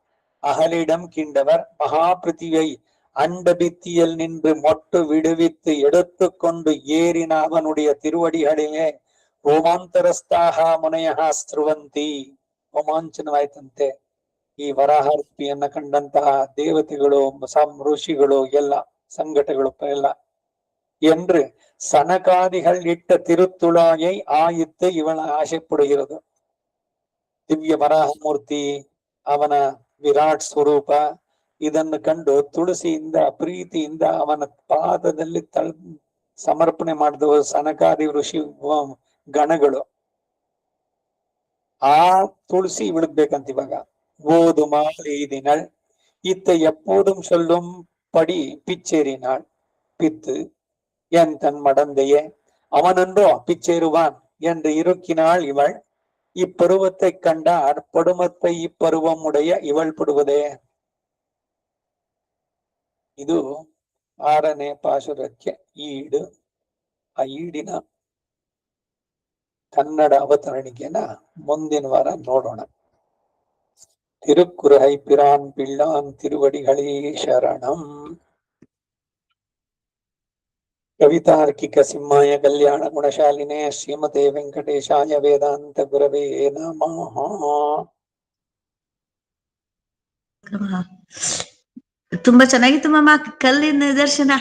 அகலிடம் கிண்டவர் மகா பிருத்திவை அண்டபித்தியில் நின்று மொட்டு விடுவித்து எடுத்து கொண்டு ஏறின அவனுடைய திருவடிகளிலே ರೋಮಾಂತರಸ್ಥಾಹ ಮುನಯಃ ಸ್ರವಂತಿ. ರೋಮಾಂಚನವಾಯ್ತಂತೆ ಈ ವರಾಹರ್ಪಿಯನ್ನ ಕಂಡಂತಹ ದೇವತೆಗಳು, ಋಷಿಗಳು, ಎಲ್ಲ ಸಂಘಟಗಳು ಎಲ್ಲ என்று சனகாதிகள் இட்ட திருத்துழாயை ஆயித்து ಇವಳ ಆಸೆಪಡುகிறது. ದಿವ್ಯ ವರಾಹಮೂರ್ತಿ, ಅವನ ವಿರಾಟ್ ಸ್ವರೂಪ ಇದನ್ನು ಕಂಡು ತುಳಸಿಯಿಂದ ಪ್ರೀತಿಯಿಂದ ಅವನ ಪಾದದಲ್ಲಿ ಸಮರ್ಪಣೆ ಮಾಡಿದವ ಸನಕಾದಿ ಋಷಿ ಗಣಗಳು. ಆ ತುಳಸಿ விழுಬೇಕಂತ ಇವಾಗ. ஓதுமால் எய்தினள் இத்த எப்போதும் சொல்லும் படி பிச்சேறினாள் பித்து என் தன் மடந்தையே அவனன்றோ பிச்சேறுவான் என்று இருக்கினாள் இவள். இப்பருவத்தை கண்டார் படுமத்தை இப்பருவம் உடைய ಇವள் ಪಡುವುದೇ. ಇದು 6ನೇ ಪಾಶುರಕ್ಕೆ ಈಡು. ಆ ಈಡಿನ ಕನ್ನಡ ಅವತರಣಿಕೆನ ಮುಂದಿನ ವಾರ ನೋಡೋಣ. ತಿರುಕ್ಕುರಹೈ ಪಿರಾನ್ ಪಿಳ್ಳಾನ್ ತಿರುವಡಿಗಳೇ ಶರಣಂ. ಕವಿತಾರ್ಕಿಕ ಸಿಂಹಾಯ ಕಲ್ಯಾಣ ಗುಣಶಾಲಿನೇ ಶ್ರೀಮತೆ ವೆಂಕಟೇಶಾಯ ವೇದಾಂತ ಗುರವೇ ನಮಃ. ತುಂಬಾ ಚೆನ್ನಾಗಿತ್ತು ಮಾಮ ಕಲ್ಲಿನ ನಿದರ್ಶನ.